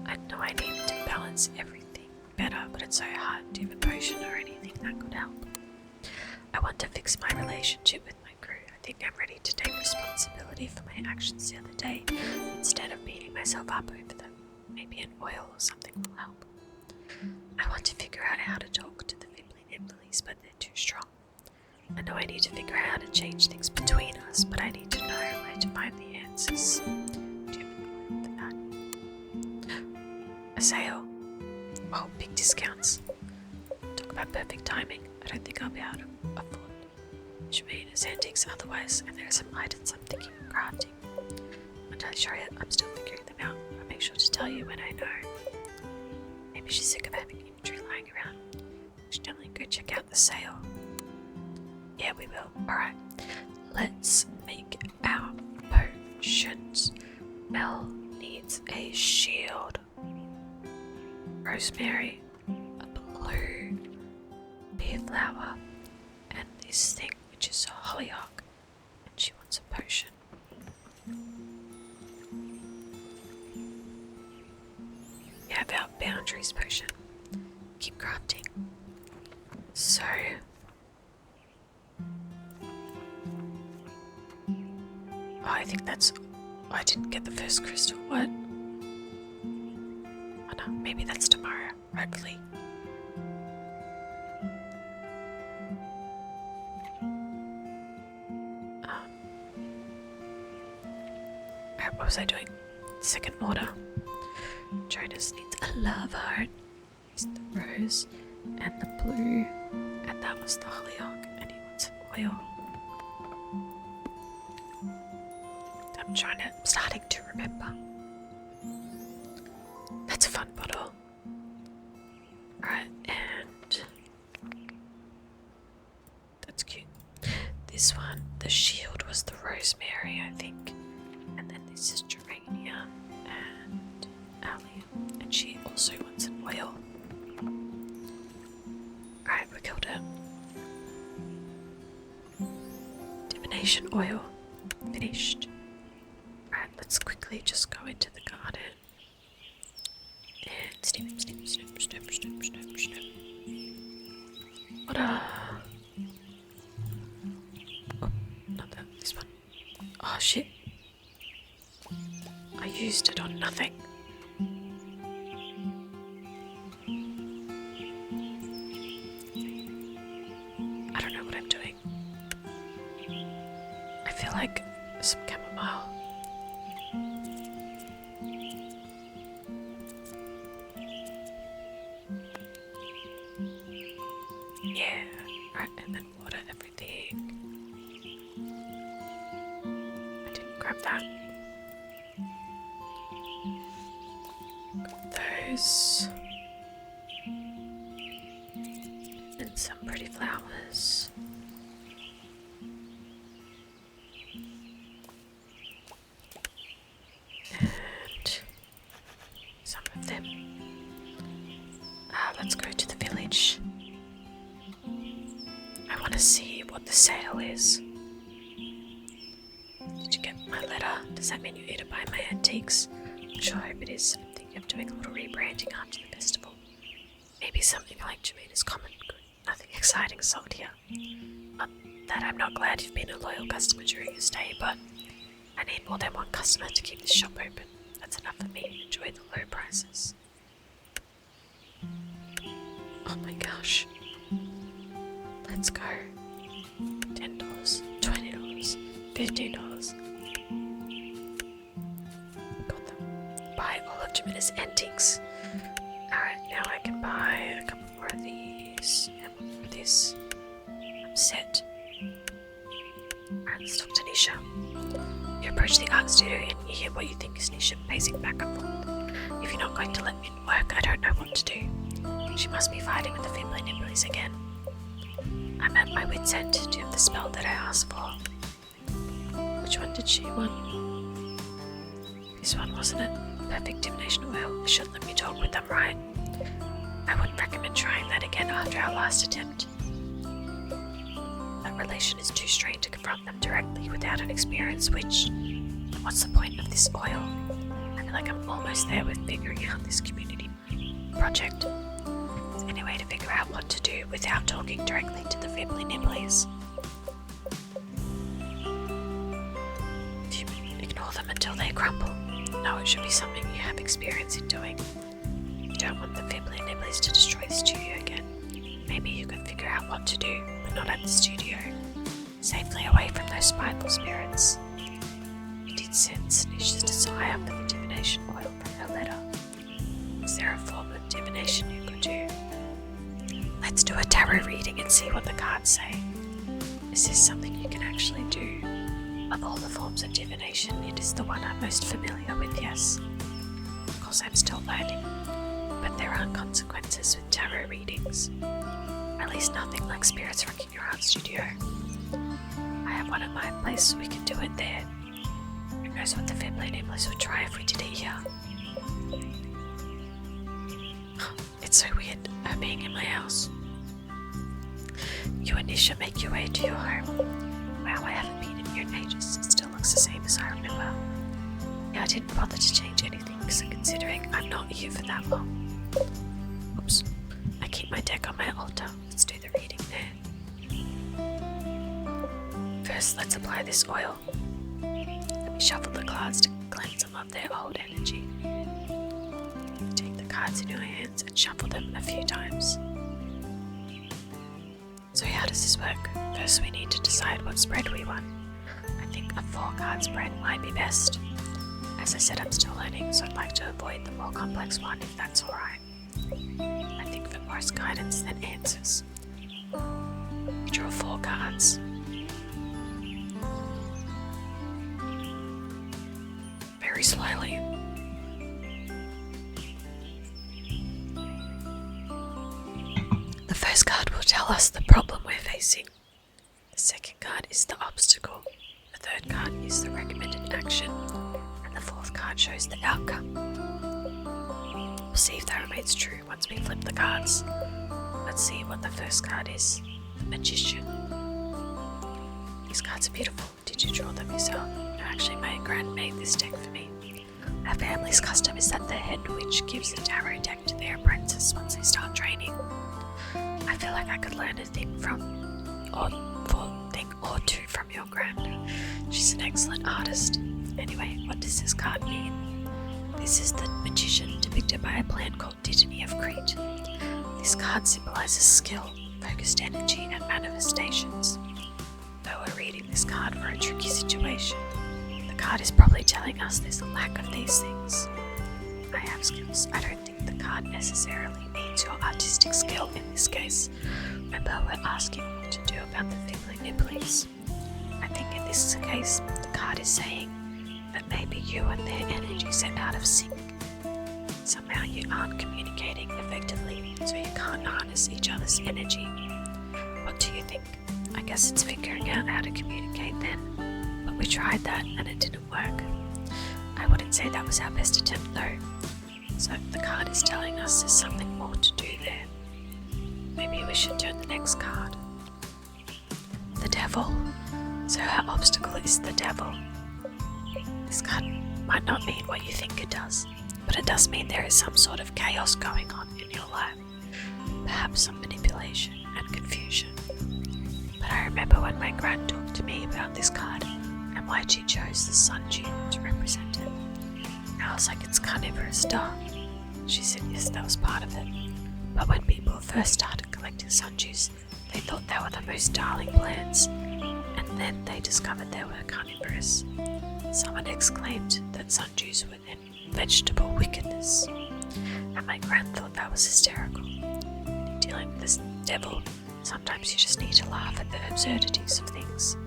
I know I need to balance everything better, but it's so hard. Do you have a potion or anything that could help? I want to fix my relationship with my crew. I think I'm ready to take responsibility for my actions the other day, instead of beating myself up over them. Maybe an oil or something will help. I want to figure out how to talk to the Fibbling Embleys, but they're too strong. I know I need to figure out how to change things between us, but I need to know where to find the answers. Do you have an oil for that? A sale. Oh, big discounts. Talk about perfect timing. I don't think I'll be able to afford Shemeena's antiques otherwise, and there are some items I'm thinking of crafting. I'm not sure yet. I'm still figuring them out. I'll make sure to tell you when I know. Maybe she's sick of having inventory lying around. We should definitely go check out the sale. Yeah, we will. Alright. Let's make our potions. Mel needs a shield. Rosemary, a blue bee flower, and this thing which is a hollyhock, and she wants a potion. We have our boundaries potion. Keep crafting. So I think that's... I didn't get the first crystal. What? Oh no, maybe that's tomorrow, hopefully. What was I doing? Second order. Jonas needs a love heart. He's the rose and the blue. And that was the hollyhock. And he wants an oil. I'm starting to remember. That's a fun bottle. Alright, and that's cute. This one, the shield was the rosemary, I think. And then this is Gerania and Ali. And she also wants an oil. Alright, we killed it. Divination oil. Finished. Alright, let's quickly just go into the garden. And snip. What a... Oh, not that, this one. Oh shit. I used it on nothing. I don't know what I'm doing. I feel like some chamomile. Yeah, right, and then water everything. I didn't grab that. Got those. And some pretty flowers. And some of them. Let's go to the village. I want to see what the sale is. Did you get my letter? Does that mean you need to buy my antiques? I sure hope it is. I'm thinking of doing a little rebranding after the festival. Maybe something like Jamina's common good. Nothing exciting sold here. Not that I'm not glad you've been a loyal customer during your stay, but I need more than one customer to keep this shop open. That's enough for me to enjoy the low prices. Oh my gosh. Let's go. $10, $20, $15. Got them. Buy all of Jamina's antiques. Alright, now I can buy a couple more of these and one more of this. I'm set. Alright, let's talk to Nisha. You approach the art studio and you hear what you think is Nisha pacing back and forth. If you're not going to let me work, I don't know what to do. She must be fighting with the Fimbly Nibblies again. I'm at my wit's end. Do you have the spell that I asked for? Which one did she want? This one, wasn't it? Perfect divination oil. It should let me talk with them, right? I wouldn't recommend trying that again after our last attempt. That relation is too strained to confront them directly without an experience, which... What's the point of this oil? I feel like I'm almost there with figuring out this community project. Any way to figure out what to do without talking directly to the Fimbly Nibblies? Ignore them until they crumble. No, it should be something you have experience in doing. You don't want the Fimbly Nibblies to destroy the studio again. Maybe you can figure out what to do, but not at the studio. Safely away from those spiteful spirits. You did sense Nisha's desire for the divination oil from her letter. Is there a form of divination you could do? Let's do it. tarot reading and see what the cards say. Is this something you can actually do? Of all the forms of divination, it is the one I'm most familiar with, yes. Of course, I'm still learning, but there aren't consequences with tarot readings. At least nothing like spirits wrecking your art studio. I have one at my place, we can do it there. Who knows what the Fibblin Iblis would try if we did it here. It's so weird, her being in my house. You and Nisha make your way to your home. Wow, I haven't been in here in ages. It still looks the same as I remember. Yeah, I didn't bother to change anything, so considering I'm not here for that long. Oops. I keep my deck on my altar. Let's do the reading there. First, let's apply this oil. Let me shuffle the cards to cleanse them of their old energy. Take the cards in your hands and shuffle them a few times. So how does this work? First we need to decide what spread we want. I think a 4-card spread might be best. As I said, I'm still learning, so I'd like to avoid the more complex one if that's alright. I think for most guidance than answers. You draw 4 cards. Very slowly. The first card will tell us the problem we're facing. The second card is the obstacle. The third card is the recommended action. And the fourth card shows the outcome. We'll see if that remains true once we flip the cards. Let's see what the first card is. The Magician. These cards are beautiful. Did you draw them yourself? No, actually my gran made this deck for me. Our family's custom is that the head witch gives a tarot deck to their apprentice once they start training. I feel like I could learn a thing or two from your gran. She's an excellent artist. Anyway, what does this card mean? This is the Magician depicted by a plant called Dittany of Crete. This card symbolizes skill, focused energy, and manifestations. Though we're reading this card for a tricky situation, the card is probably telling us there's a lack of these things. I have skills. I don't think the card necessarily means your artistic skill in this case. Remember, we're asking what to do about the Fibblin Iblis. I think in this case, the card is saying that maybe you and their energies are out of sync. Somehow you aren't communicating effectively, so you can't harness each other's energy. What do you think? I guess it's figuring out how to communicate then. But we tried that and it didn't work. I wouldn't say that was our best attempt though. So the card is telling us there's something more to do there. Maybe we should turn the next card. The Devil. So our obstacle is the Devil. This card might not mean what you think it does, but it does mean there is some sort of chaos going on in your life. Perhaps some manipulation and confusion. But I remember when my gran talked to me about this card and why she chose the Sundew to represent it. I was like, it's carnivorous star. She said yes, that was part of it. But when people first started collecting Sundews, they thought they were the most darling plants, and then they discovered they were carnivorous. Someone exclaimed that Sundews were then vegetable wickedness, and my gran thought that was hysterical. In dealing with this devil, sometimes you just need to laugh at the absurdities of things.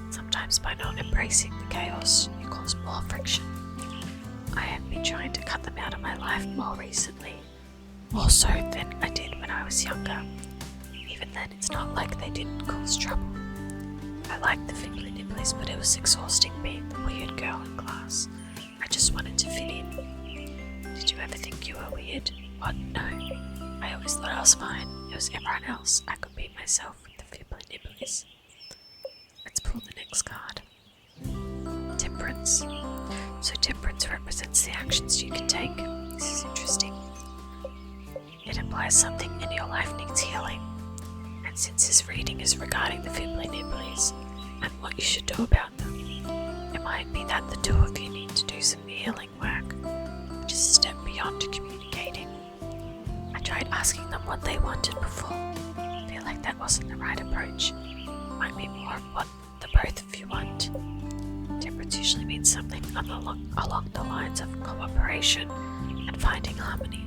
Sometimes by not embracing the chaos, you cause more friction. I have been trying to cut them out of my life more recently, more so than I did when I was younger. Even then, it's not like they didn't cause trouble. I liked the Fibblin Iblis, but it was exhausting being the weird girl in class. I just wanted to fit in. Did you ever think you were weird? What? No. I always thought I was fine. It was everyone else. I could be myself with the Fibblin Iblis. Let's pull the next card. Temperance. So temperance represents the actions you can take. This is interesting. It implies something in your life needs healing. And since this reading is regarding the Fibblin Iblis and what you should do about them, it might be that the two of you need to do some healing work, which is a step beyond communicating. I tried asking them what they wanted before. I feel like that wasn't the right approach. It might be more of what the both of you want. Temperance usually means something along the lines of cooperation and finding harmony.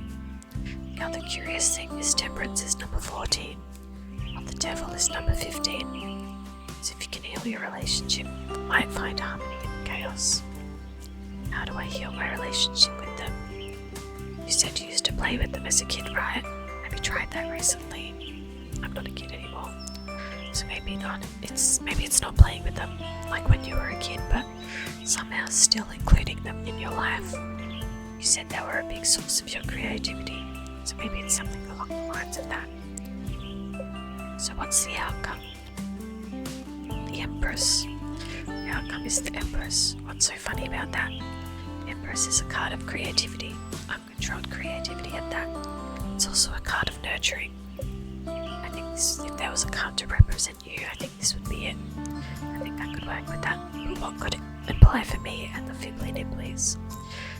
The other curious thing is temperance is number 14. devil is number 15. So if you can heal your relationship, you might find harmony in chaos. How do I heal my relationship with them? You said you used to play with them as a kid, right? Have you tried that recently? I'm not a kid anymore. So maybe not. Maybe it's not playing with them like when you were a kid, but somehow still including them in your life. You said they were a big source of your creativity, so maybe it's something along the lines of that. So what's the outcome? The Empress. The outcome is the Empress. What's so funny about that? The Empress is a card of creativity, uncontrolled creativity at that. It's also a card of nurturing. I think if there was a card to represent you, I think this would be it. I think that could work with that. But what could it imply for me and the Fibbly Nibblies?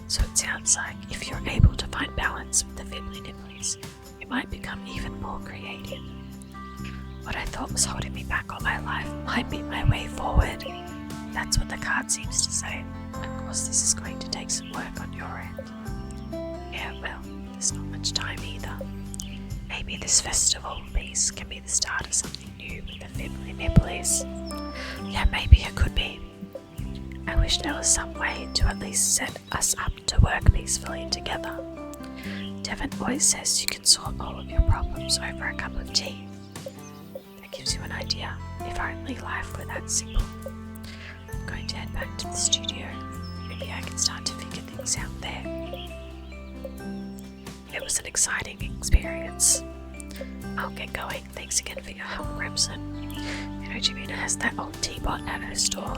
So it sounds like if you're able to find balance with the Fibbly Nibblies, you might become even more creative. What I thought was holding me back all my life might be my way forward. That's what the card seems to say. Of course, this is going to take some work on your end. Yeah, well, there's not much time either. Maybe this festival piece can be the start of something new with the Fibbly Nibblies. Yeah, maybe it could be. I wish there was some way to at least set us up to work peacefully together. Devon always says you can sort all of your problems over a cup of tea. That gives you an idea, if only life were that simple. I'm going to head back to the studio. Maybe I can start to figure things out there. It was an exciting experience. I'll get going. Thanks again for your help, gremmzlin. You know, Jimena has that old teapot at her store.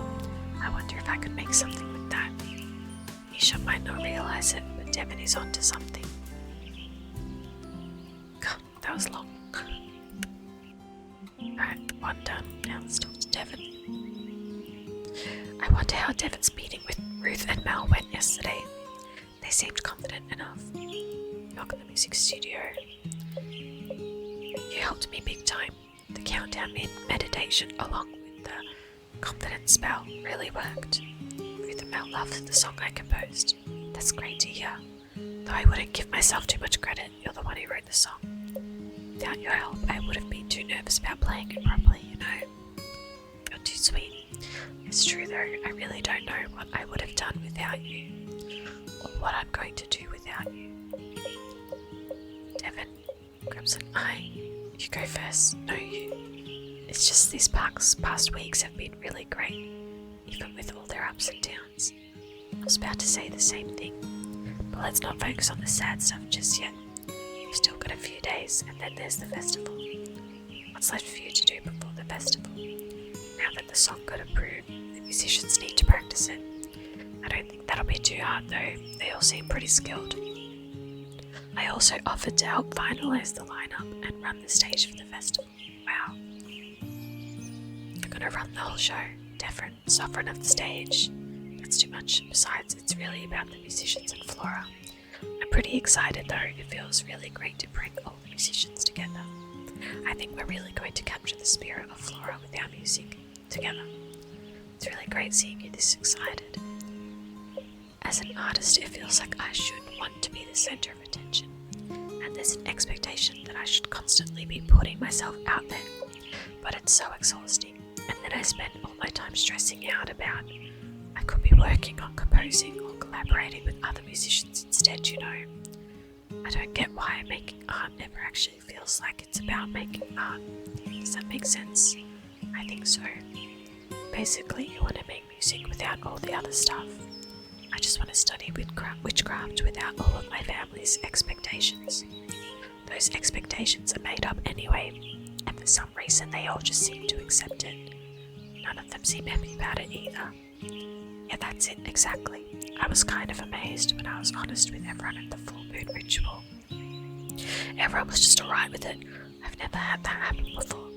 I wonder if I could make something with that. Nisha might not realise it, but Devon is onto something. God, that was long. Alright, one done. Now let's talk to Devon. I wonder how Devon's meeting with Ruth and Mel went yesterday. They seemed confident enough. Knock at the music studio. You helped me big time. The countdown meditation along with the confidence spell really worked. Ruth and Mel loved the song I composed. That's great to hear. Though I wouldn't give myself too much credit, you're the one who wrote the song. Without your help, I would have been too nervous about playing it properly, you know. You're too sweet. It's true though, I really don't know what I would have done without you. Or what I'm going to do without you. Devon, gremmzlin, you go first. No, you. It's just these past weeks have been really great, even with all their ups and downs. I was about to say the same thing, but let's not focus on the sad stuff just yet. You've still got a few days, and then there's the festival. What's left for you to do before the festival? Now that the song got approved, the musicians need to practice it. I don't think that'll be too hard though, they all seem pretty skilled. I also offered to help finalise the lineup and run the stage for the festival. Wow. You're gonna run the whole show, different, sovereign of the stage. That's too much. Besides, it's really about the musicians and Flora. I'm pretty excited though, it feels really great to bring all the musicians together. I think we're really going to capture the spirit of Flora with our music together. It's really great seeing you this excited. As an artist, it feels like I should want to be the centre of attention, and there's an expectation that I should constantly be putting myself out there, but it's so exhausting, and then I spend all my time stressing out about I could be working on composing or collaborating with other musicians instead, you know. I don't get why making art never actually feels like it's about making art. Does that make sense? I think so. Basically, you want to make music without all the other stuff. I just want to study witchcraft without all of my family's expectations. Those expectations are made up anyway, and for some reason they all just seem to accept it. None of them seem happy about it either. Yeah, that's it, exactly. I was kind of amazed when I was honest with everyone at the full moon ritual. Everyone was just alright with it. I've never had that happen before.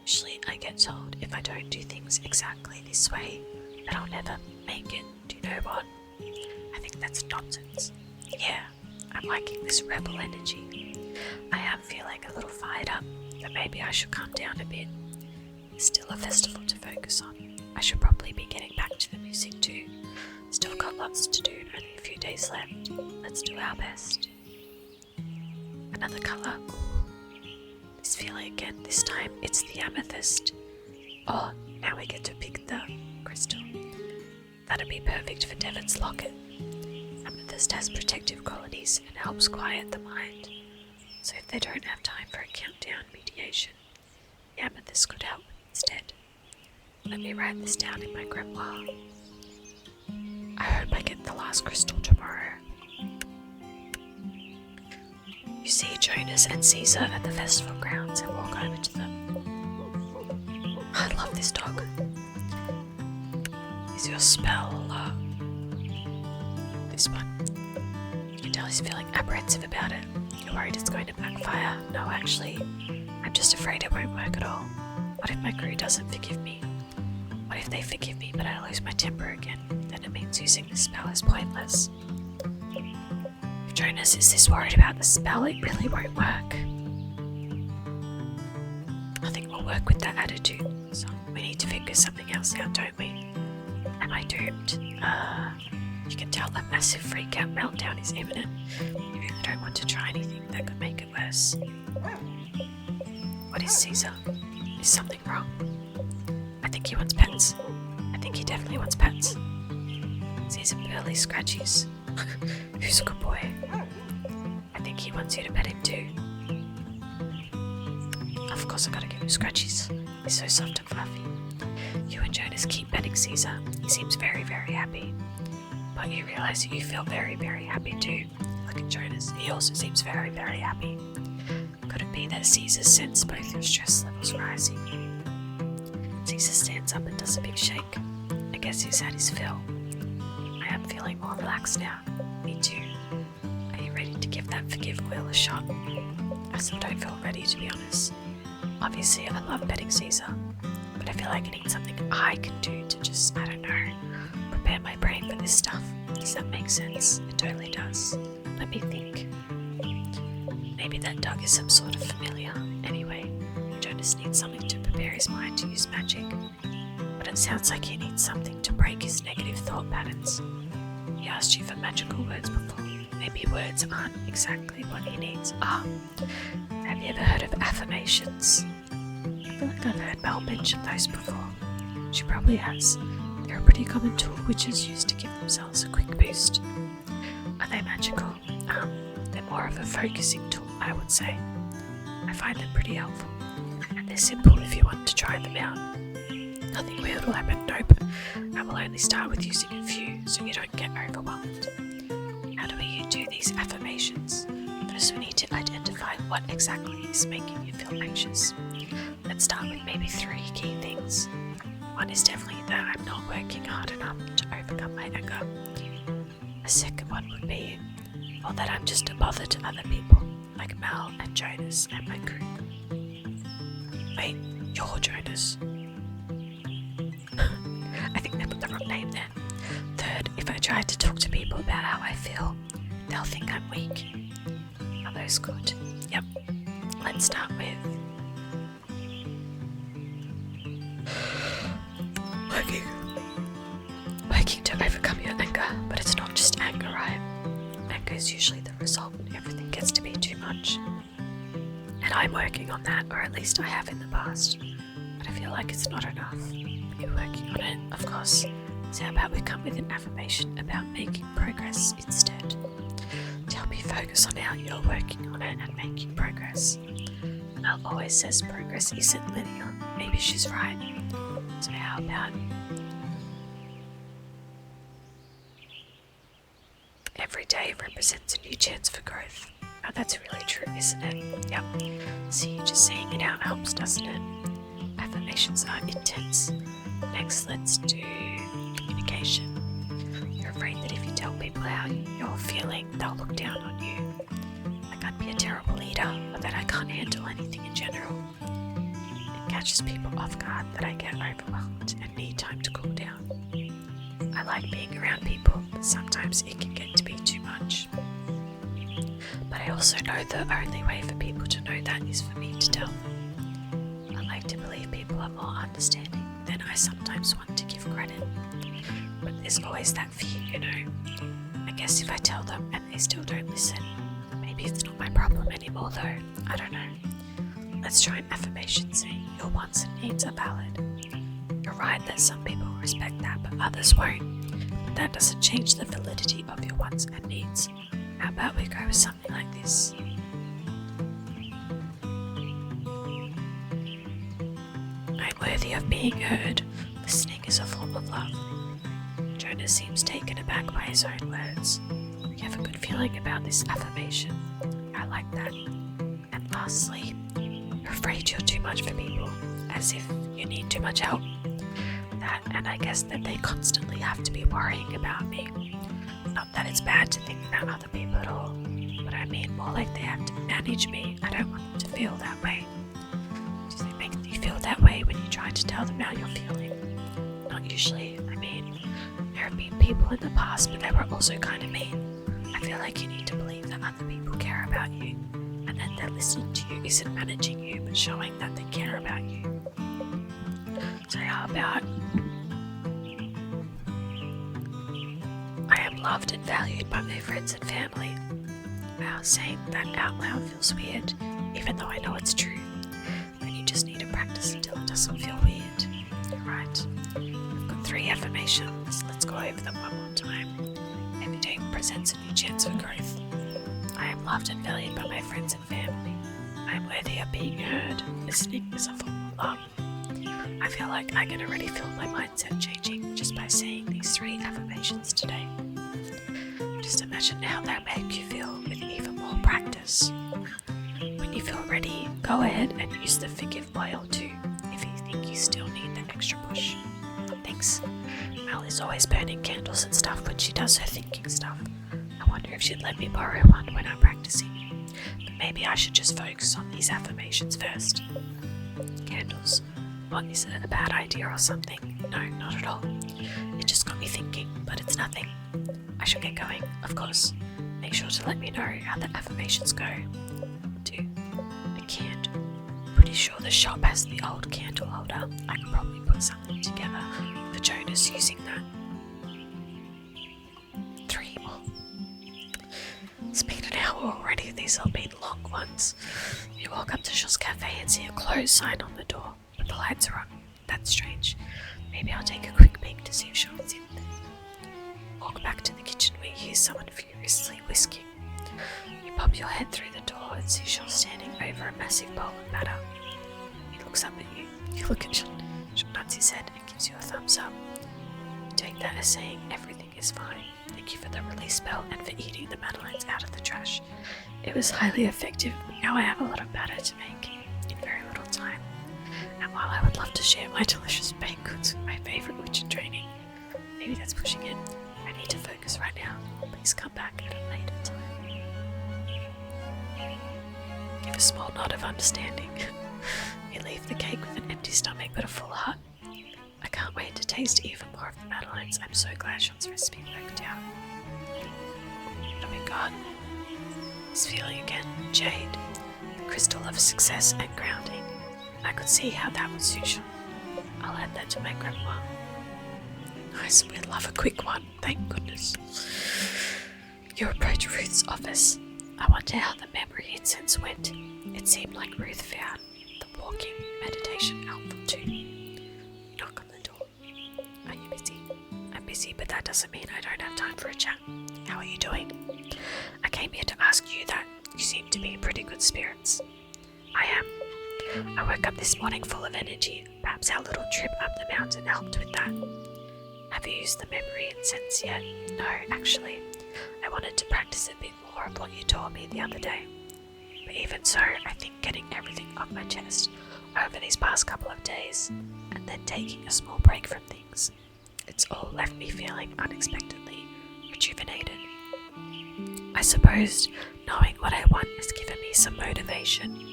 Usually I get told if I don't do things exactly this way, that I'll never make it. Do you know what? I think that's nonsense. Yeah, I'm liking this rebel energy. I am feeling a little fired up, but maybe I should calm down a bit. There's still a festival to focus on. I should probably be getting back to the music too. Still got lots to do, only a few days left. Let's do our best. Another colour. this feeling again. This time it's the amethyst. Oh, now we get to pick the crystal. That'd be perfect for Devin's locket. Amethyst has protective qualities and helps quiet the mind. So if they don't have time for a countdown mediation, the amethyst could help instead. Let me write this down in my grimoire. I hope I get the last crystal tomorrow. You see Jonas and Caesar at the festival grounds and walk over to them. I love this dog. Is your spell, this one? You can tell he's feeling apprehensive about it. You're worried it's going to backfire. No, actually, I'm just afraid it won't work at all. What if my crew doesn't forgive me? What if they forgive me but I lose my temper again? Then it means using the spell is pointless. If Jonas is this worried about the spell, it really won't work. I think we'll work with that attitude. So we need to figure something else out, don't we? Am I doomed? You can tell a massive freak-out meltdown is imminent. You really don't want to try anything that could make it worse. What is Caesar? Is something wrong? I think he wants pets. I think he definitely wants pets. Caesar barely scratches. Who's a good boy? I think he wants you to pet him too. Of course I gotta give him scratches. He's so soft and fluffy. You and Jonas keep petting Caesar. He seems very, very happy. But you realise that you feel very, very happy too. Look at Jonas. He also seems very, very happy. Could it be that Caesar sensed both your stress levels rising? Caesar stands up and does a big shake. I guess he's had his fill. I am feeling more relaxed now. Me too. Are you ready to give that forgive oil a shot? I still don't feel ready, to be honest. Obviously, I love petting Caesar, but I feel like I need something I can do to just, I don't know, prepare my brain for this stuff. Does that make sense? It totally does. Let me think. Maybe that dog is some sort of familiar. Anyway, Jonas needs something to prepare his mind to use magic. But it sounds like he needs something to break his negative thought patterns. He asked you for magical words before. Maybe words aren't exactly what he needs. Have you ever heard of affirmations? I feel like I've heard Mel mention those before. She probably has. They're a pretty common tool witches use to give themselves a quick boost. Are they magical? They're more of a focusing tool, I would say. I find them pretty helpful. And they're simple if you want to try them out. Nothing weird will happen, nope. I will only start with using a few so you don't get overwhelmed. How do we do these affirmations? First we need to identify what exactly is making you feel anxious. Let's start with maybe 3 key things. One is definitely that I'm not working hard enough to overcome my anger. A second one would be, or that I'm just a bother to other people, like Mel and Jonas and my crew. Wait, you're Jonas. I think they put the wrong name there. Third, if I try to talk to people about how I feel, they'll think I'm weak. Are those good? Yep. Let's start with working to overcome your anger, but it's not just anger, right? Anger is usually the result when everything gets to be too much. And I'm working on that, or at least I have in the past. But I feel like it's not enough. You're working on it, of course. So how about we come with an affirmation about making progress instead? To help you focus on how you're working on it and making progress. Mel always says progress isn't linear. Maybe she's right. So how about every day represents a new chance for growth. Oh, that's really true, isn't it? Yep. See, just saying it out helps, doesn't it? Affirmations are intense. Next, let's do communication. You're afraid that if you tell people how you're feeling, they'll look down on you. Like I'd be a terrible leader, or that I can't handle anything in general. It catches people off guard that I get overwhelmed and need time to cool down. I like being around people, but sometimes it can get to be too much. But I also know the only way for people to know that is for me to tell them. I like to believe people are more understanding than I sometimes want to give credit. But there's always that fear, you know. I guess if I tell them and they still don't listen, maybe it's not my problem anymore though. I don't know. let's try an affirmation saying your wants and needs are valid. You're right that some people respect that, but others won't. But that doesn't change the validity of your wants and needs. How about we go with something like this? I'm worthy of being heard. Listening is a form of love. Jonah seems taken aback by his own words. You have a good feeling about this affirmation. I like that. And lastly, you're afraid you're too much for people, as if you need too much help. That, and I guess that they constantly have to be worrying about me. Not that it's bad to think about other people at all, but I mean more like they have to manage me. I don't want them to feel that way. Do they make you feel that way when you try to tell them how you're feeling? Not usually. I mean, there have been people in the past, but they were also kind of mean. I feel like you need to believe that other people care about you, and that they're listening to you isn't managing you, but showing that they care about you. So how about, I am loved and valued by my friends and family. Wow, saying that out loud feels weird, even though I know it's true. But you just need to practice until it doesn't feel weird. You're right. I've got 3 affirmations. Let's go over them one more time. Every day presents a new chance for growth. I am loved and valued by my friends and family. I am worthy of being heard. Listening is a form of love. I feel like I can already feel my mindset changing just by saying these 3 affirmations today. Just imagine how that make you feel with even more practice. When you feel ready, go ahead and use the forgive oil too, if you think you still need that extra push. Thanks. Mel is always burning candles and stuff when she does her thinking stuff. I wonder if she'd let me borrow one when I'm practicing. But maybe I should just focus on these affirmations first. Candles. What, is it a bad idea or something? No, not at all. It just got me thinking, but it's nothing. I should get going, of course. Make sure to let me know how the affirmations go. 2. A candle. Pretty sure the shop has the old candle holder. I could probably put something together for Jonas using that. 3 more. It's been an hour already. These have been long ones. You walk up to Shaw's Cafe and see a closed sign on the door. The lights are on. That's strange. Maybe I'll take a quick peek to see if Sean's in there. Walk back to the kitchen where you hear someone furiously whisking. You pop your head through the door and see Sean standing over a massive bowl of batter. He looks up at you. You look at Sean. Sean nods his head and gives you a thumbs up. You take that as saying everything is fine. Thank you for the release spell and for eating the madeleines out of the trash. It was highly effective. Now I have a lot of batter to make in very little time. And while I would love to share my delicious baked goods with my favourite witch in training, maybe that's pushing it. I need to focus right now. Please come back at a later time. Give a small nod of understanding. You leave the cake with an empty stomach but a full heart. I can't wait to taste even more of the madeleines. I'm so glad Sean's recipe worked out. Oh my god. This feeling again. Jade. The crystal of success and grounding. I could see how that would suit Sean. I'll add that to my grimoire. Nice, we'd love a quick one, thank goodness. You approach Ruth's office. I wonder how the memory incense went. It seemed like Ruth found the walking meditation helpful too. You knock on the door. Are you busy? I'm busy, but that doesn't mean I don't have time for a chat. How are you doing? I came here to ask you that. You seem to be in pretty good spirits. I am. I woke up this morning full of energy. Perhaps our little trip up the mountain helped with that. Have you used the memory incense yet? No, actually. I wanted to practice a bit more of what you taught me the other day. But even so, I think getting everything off my chest over these past couple of days, and then taking a small break from things, it's all left me feeling unexpectedly rejuvenated. I suppose knowing what I want has given me some motivation.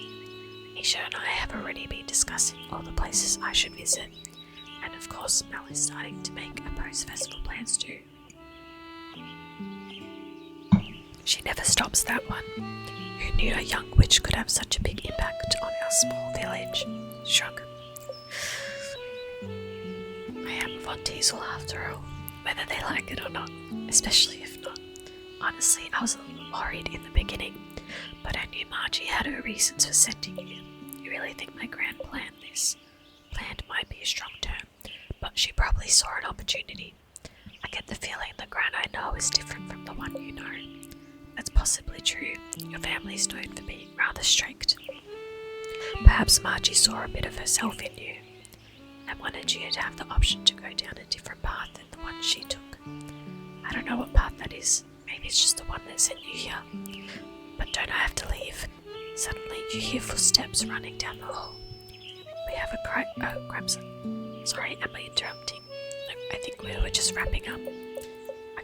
Nisha and I have already been discussing all the places I should visit, and of course Mel is starting to make a post-festival plans too. She never stops that one. Who knew a young witch could have such a big impact on our small village? Shrug. I am Von Diesel after all, whether they like it or not, especially if not. Honestly, I was a little worried in the beginning, but I knew Margie had her reasons for sending you. You really think my gran planned this. Planned might be a strong term, but she probably saw an opportunity. I get the feeling the gran I know is different from the one you know. That's possibly true. Your family's known for being rather strict. Perhaps Margie saw a bit of herself in you and wanted you to have the option to go down a different path than the one she took. I don't know what path that is. Maybe it's just the one that sent you here. But don't I have to leave? Suddenly you hear footsteps running down the hall. We have a gremmzlin. Sorry, am I interrupting? No, I think we were just wrapping up.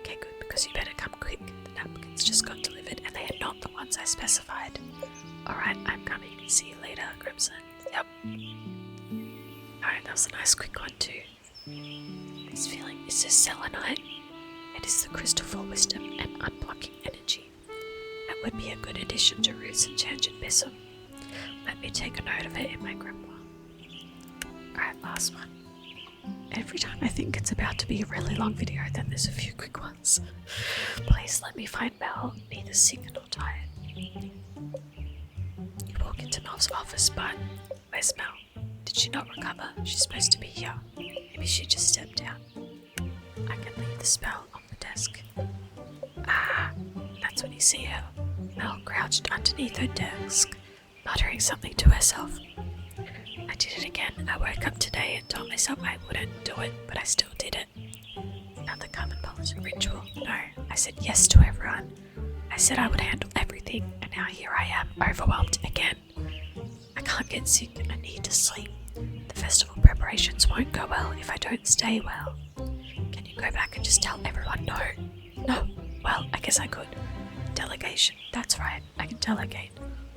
Okay, good, because you better come quick. The napkins just got delivered and they are not the ones I specified. Alright, I'm coming. See you later, gremmzlin. Yep. Alright, that was a nice quick one too. This feeling is just selenite. It is the crystal for wisdom and unblocking energy. That would be a good addition to Ruth's enchanted besom. Let me take a note of it in my grimoire. Alright, last one. Every time I think it's about to be a really long video, then there's a few quick ones. Please let me find Mel, neither sick nor tired. You walk into Mel's office, but where's Mel? Did she not recover? She's supposed to be here. Maybe she just stepped out. I can leave the spell on the desk. Ah, that's when you see her. Mel crouched underneath her desk, muttering something to herself. I did it again. I woke up today and told myself I wouldn't do it, but I still did it. Another cosmopolitan ritual. No, I said yes to everyone. I said I would handle everything, and now here I am, overwhelmed again. I can't get sick, I need to sleep. The festival preparations won't go well if I don't stay well. Can you go back and just tell everyone no? No, well, I guess I could. Delegation, that's right, I can delegate.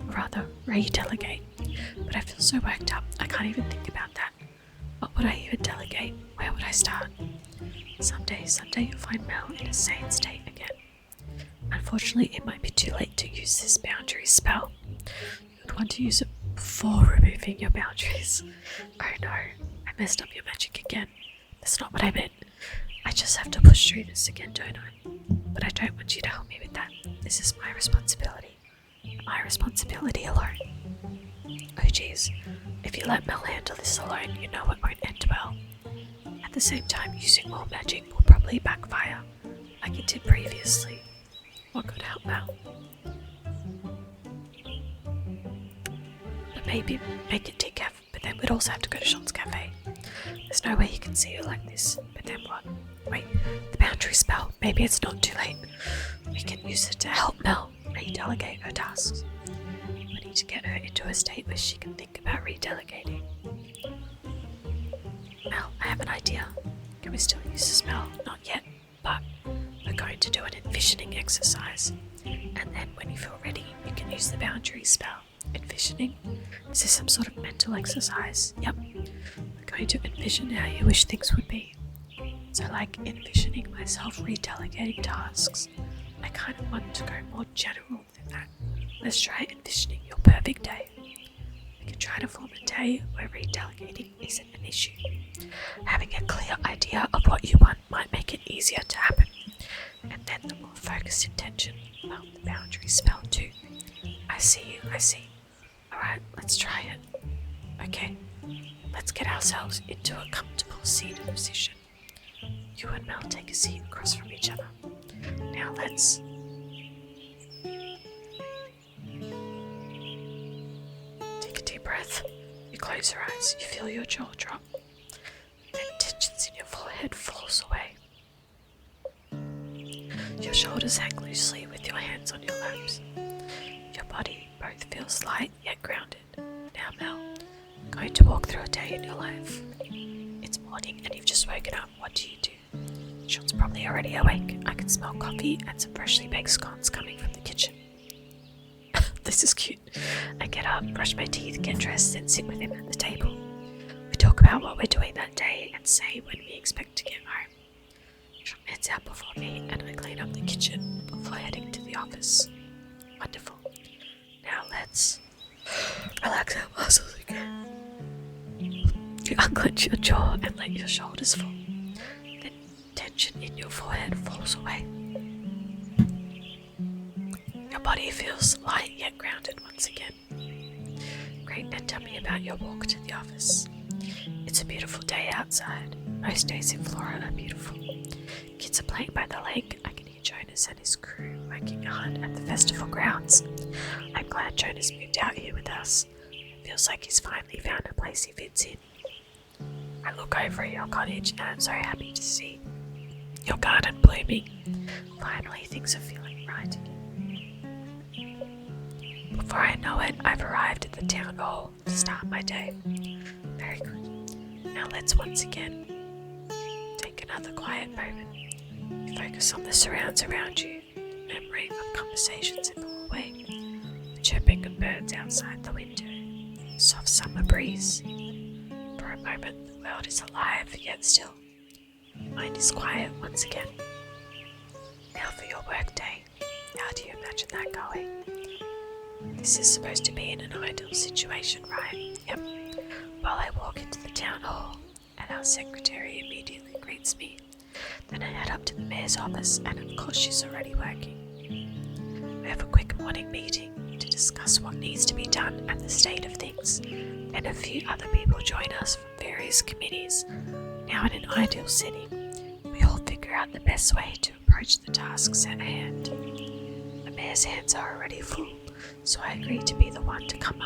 Or rather, re-delegate. But I feel so worked up, I can't even think about that. What would I even delegate? Where would I start? Someday you'll find Mel in a sane state again. Unfortunately, it might be too late to use this boundary spell. You'd want to use it before removing your boundaries. Oh no, I messed up your magic again. That's not what I meant. I just have to push through this again, don't I? But I don't want you to help me with that. This is my responsibility. My responsibility alone. Oh geez, if you let Mel handle this alone, you know it won't end well. At the same time, using more magic will probably backfire, like it did previously. What could help Mel? But maybe make it decaf, but then we'd also have to go to Sean's cafe. There's no way he can see you like this, but then what? Wait, the boundary spell, maybe it's not too late. We can use it to help Mel re-delegate her tasks. We need to get her into a state where she can think about re-delegating. Mel, I have an idea. Can we still use the spell? Not yet, but we're going to do an envisioning exercise. And then when you feel ready, you can use the boundary spell. Envisioning? Is this some sort of mental exercise? Yep. We're going to envision how you wish things would be. So like envisioning myself re-delegating tasks. I kind of want to go more general than that. Let's try envisioning your perfect day. We can try to form a day where re-delegating isn't an issue. Having a clear idea of what you want might make it easier to happen. And then the more focused intention, well, the boundary spell too. I see. Alright, let's try it. Okay, let's get ourselves into a comfortable seated position. You and Mel take a seat across from each other. Now let's... Take a deep breath. You close your eyes, you feel your jaw drop. Then tensions in your forehead falls away. Your shoulders hang loosely with your hands on your laps. Your body both feels light yet grounded. Now Mel, I'm going to walk through a day in your life. It's morning and you've just woken up. What do you do? Sean's probably already awake. I can smell coffee and some freshly baked scones coming from the kitchen. This is cute. I get up, brush my teeth, get dressed, and sit with him at the table. We talk about what we're doing that day and say when we expect to get home. Sean heads out before me and I clean up the kitchen before heading to the office. Wonderful. Now let's relax our muscles again. You unclench your jaw and let your shoulders fall. Then tension in your forehead falls away. Your body feels light yet grounded once again. great, and tell me about your walk to the office. It's a beautiful day outside. Most days in Florida are beautiful. Kids are playing by the lake. I can hear Jonas and his crew working hard at the festival grounds. I'm glad Jonas moved out here with us. It feels like he's finally found a place he fits in. I look over at your cottage and I'm so happy to see your garden blooming. Finally, things are feeling right again. Before I know it, I've arrived at the town hall to start my day. Very good. Now let's once again take another quiet moment. Focus on the surrounds around you, memory of conversations in the hallway, the chirping of birds outside the window, soft summer breeze. For a moment, the world is alive yet still. Mind is quiet once again. Now for your work day. How do you imagine that going? This is supposed to be in an ideal situation, right? Yep. While I walk into the town hall, and our secretary immediately greets me. Then I head up to the mayor's office, and of course she's already working. We have a quick morning meeting to discuss what needs to be done and the state of things. Then a few other people join us from various committees. Now in an ideal setting, we all figure out the best way to approach the tasks at hand. The mayor's hands are already full, so I agree to be the one to come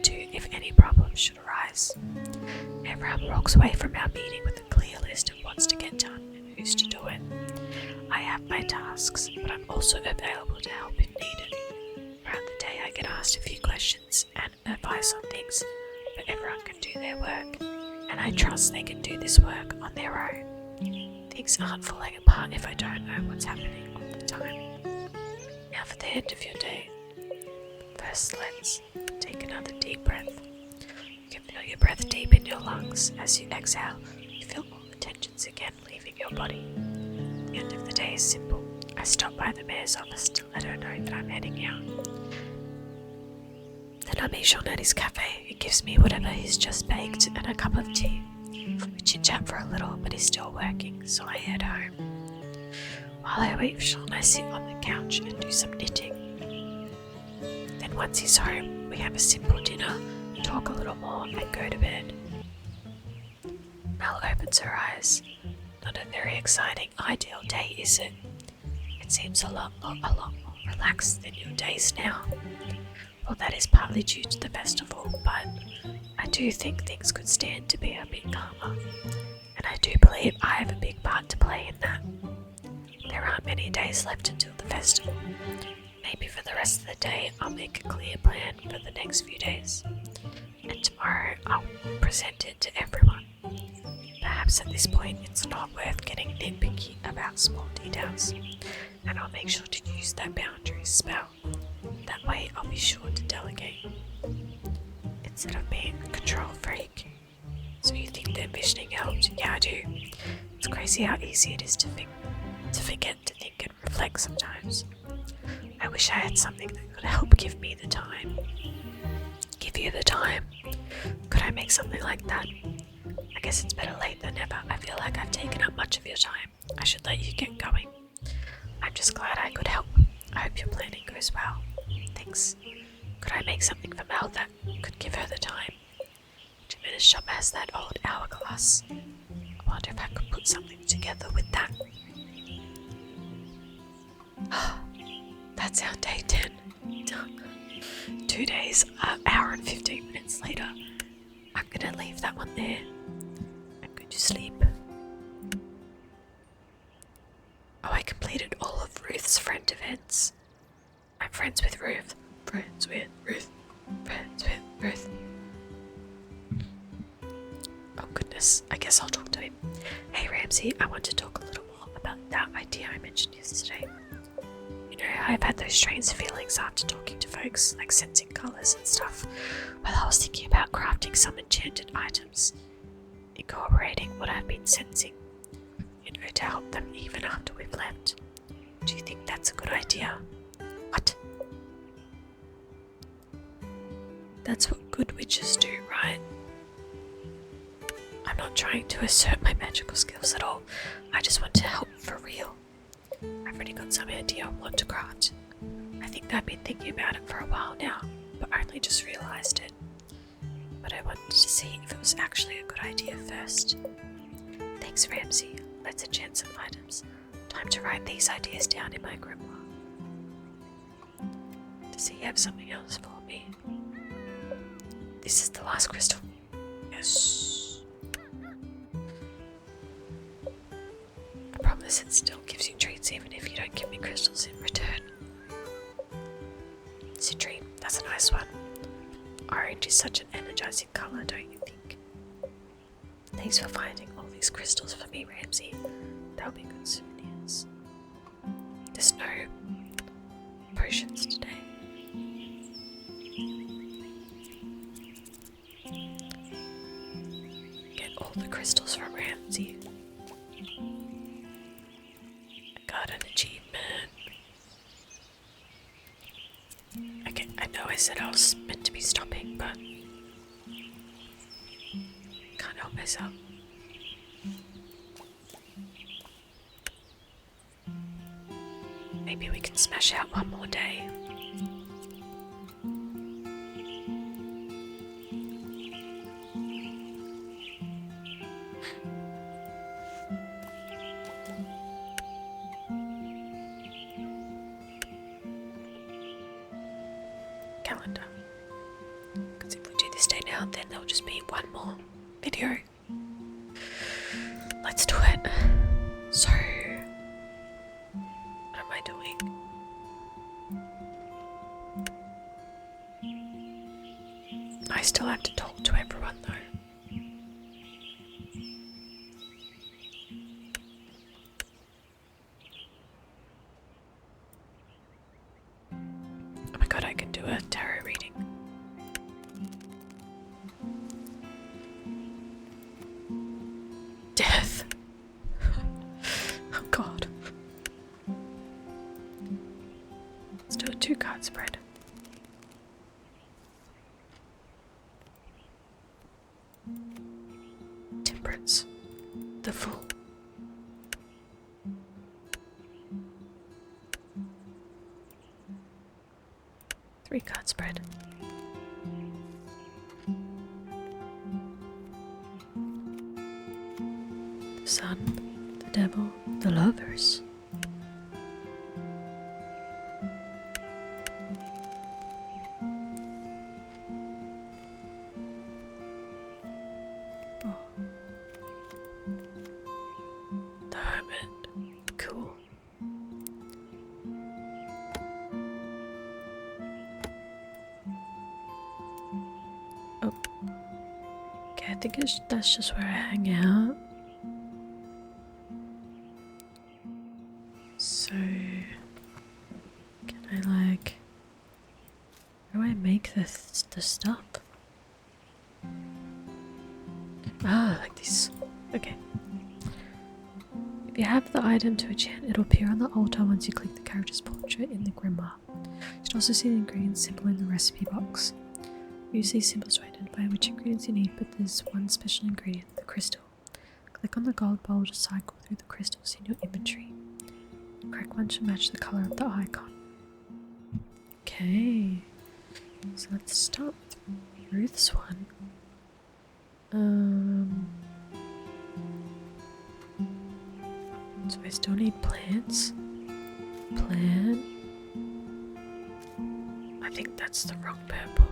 to if any problems should arise. Everyone walks away from our meeting with a clear list of what's to get done and who's to do it. I have my tasks, but I'm also available to help if needed. Throughout the day I get asked a few questions and advice on things, but everyone can do their work, and I trust they can do this work on their own. Things aren't falling apart if I don't know what's happening all the time. Now for the end of your day. First, let's take another deep breath. You can feel your breath deep in your lungs. As you exhale, you feel all the tensions again leaving your body. The end of the day is simple. I stop by the mayor's office to let her know that I'm heading out. Then I meet Sean at his cafe. He gives me whatever he's just baked and a cup of tea. We chit-chat for a little, but he's still working, so I head home. While I wait for Sean, I sit on the couch and do some knitting. Then once he's home, we have a simple dinner, talk a little more, and go to bed. Mel opens her eyes. Not a very exciting, ideal day, is it? It seems a lot more relaxed than your days now. Well, that is partly due to the festival, but I do think things could stand to be a bit calmer. And I do believe I have a big part to play in that. There aren't many days left until the festival. Maybe for the rest of the day I'll make a clear plan for the next few days. And tomorrow I'll present it to everyone. Perhaps at this point it's not worth getting nitpicky about small details. And I'll make sure to use that boundary spell. That way I'll be sure to delegate. Instead of being a control freak. So you think the envisioning helped? Yeah, I do. It's crazy how easy it is to forget to think and reflect sometimes. I wish I had something that could help give me the time. Give you the time. Could I make something like that? I guess it's better late than never. I feel like I've taken up much of your time. I should let you get going. I'm just glad I could help. I hope your planning goes well. Thanks. Could I make something for Mel that could give her the time? Jimenez shop has that old hourglass. I wonder if I could put something together with that. That's our day 10 done. 2 days, hour and 15 minutes later. I'm gonna leave that one there. I'm going to sleep. Oh, I completed all of Ruth's friend events. I'm friends with Ruth. Friends with Ruth. Friends with Ruth. Oh goodness, I guess I'll talk to him. Hey Ramsey, I want to talk a little more about that idea I mentioned yesterday. You know, I've had those strange feelings after talking to folks, like sensing colours and stuff. Well, I was thinking about crafting some enchanted items, incorporating what I've been sensing, you know, to help them even after we've left. Do you think that's a good idea? What? That's what good witches do, right? I'm not trying to assert my magical skills at all. I just want to help for real. I've already got some idea on what to craft. I think I've been thinking about it for a while now. but only just realised it. But I wanted to see if it was actually a good idea first. Thanks, Ramsay. Let's enchant some items. Time to write these ideas down in my grimoire. Does he have something else for me? This is the last crystal. Yes. I promise it still gives you treats even if you don't give me crystals in return. Citrine, that's a nice one. Orange is such an energizing colour, don't you think? Thanks for finding all these crystals for me, Ramsay. They'll be good souvenirs. There's no potions today. Get all the crystals from Ramsay. I got an achievement. Okay, I know I said I was meant to be stopping, but can't help myself. Maybe we can smash out one more day. Calendar. Because if we do this day now, then there'll just be one more video. Let's do it. So, what am I doing? I still have to talk to everyone though. Oh my god, I can do a tarot reading. Death. Oh god. Let's do a 2-card spread. Temperance. The Fool. Three-card spread. The Sun, the Devil, the Lovers. Oh. The Hermit. Cool. Oh. Okay, I think that's just where I hang out. So, can I like, how do I make the stuff? Ah, like this. Okay. If you have the item to enchant, it'll appear on the altar once you click the character's portrait in the grimoire. You should also see the ingredients symbol in the recipe box. Use these symbols to identify which ingredients you need, but there's one special ingredient, the crystal. Click on the gold bowl to cycle through the crystals in your inventory. The correct one should match the colour of the icon. Okay, so let's start with Ruth's one. So I still need plants. Plant. I think that's the wrong purple.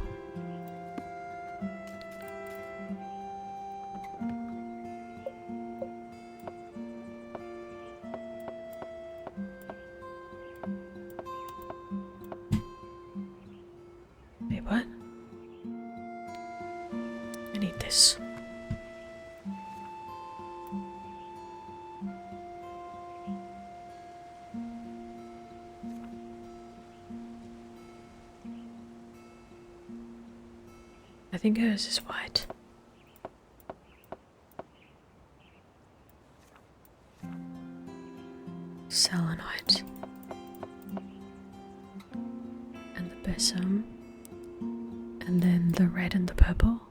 Wait, what? I need this. I think hers is white. Selenite. And the besom. And then the red and the purple.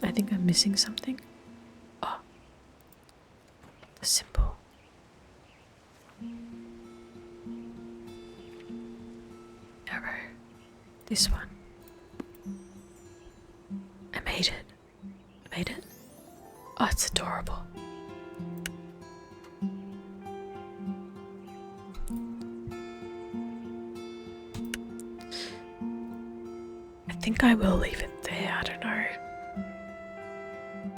I think I'm missing something. Oh. The symbol. This one. I made it. I made it. Oh, it's adorable. I think I will leave it there, I don't know.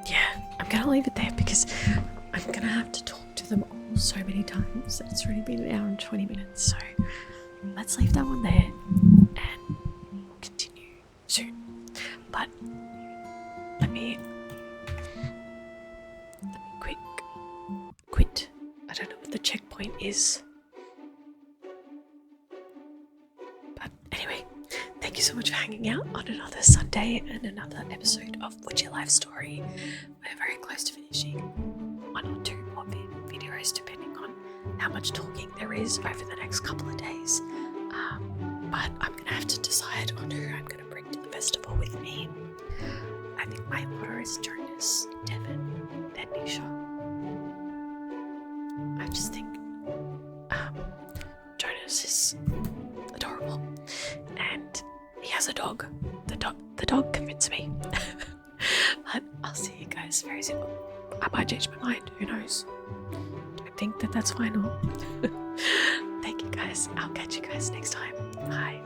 Yeah, I'm gonna leave it there because I'm gonna have to talk to them all so many times. It's already been an hour and 20 minutes, so let's leave that one there and we'll continue soon. But let me quit. I don't know what the checkpoint is. But anyway, thank you so much for hanging out on another Sunday and another episode of Witchy Life Story. We're very close to finishing 1 or 2 more videos depending on how much talking there is over the next couple of days. But I'm going to have to decide on who I'm going to bring to the festival with me. I think my order is Jonas, Devin, then Nisha. I just think Jonas is adorable and he has a dog. The dog convinced me. But I'll see you guys very soon. I might change my mind, who knows? I think that's final. Thank you guys. I'll catch you guys next time. Bye.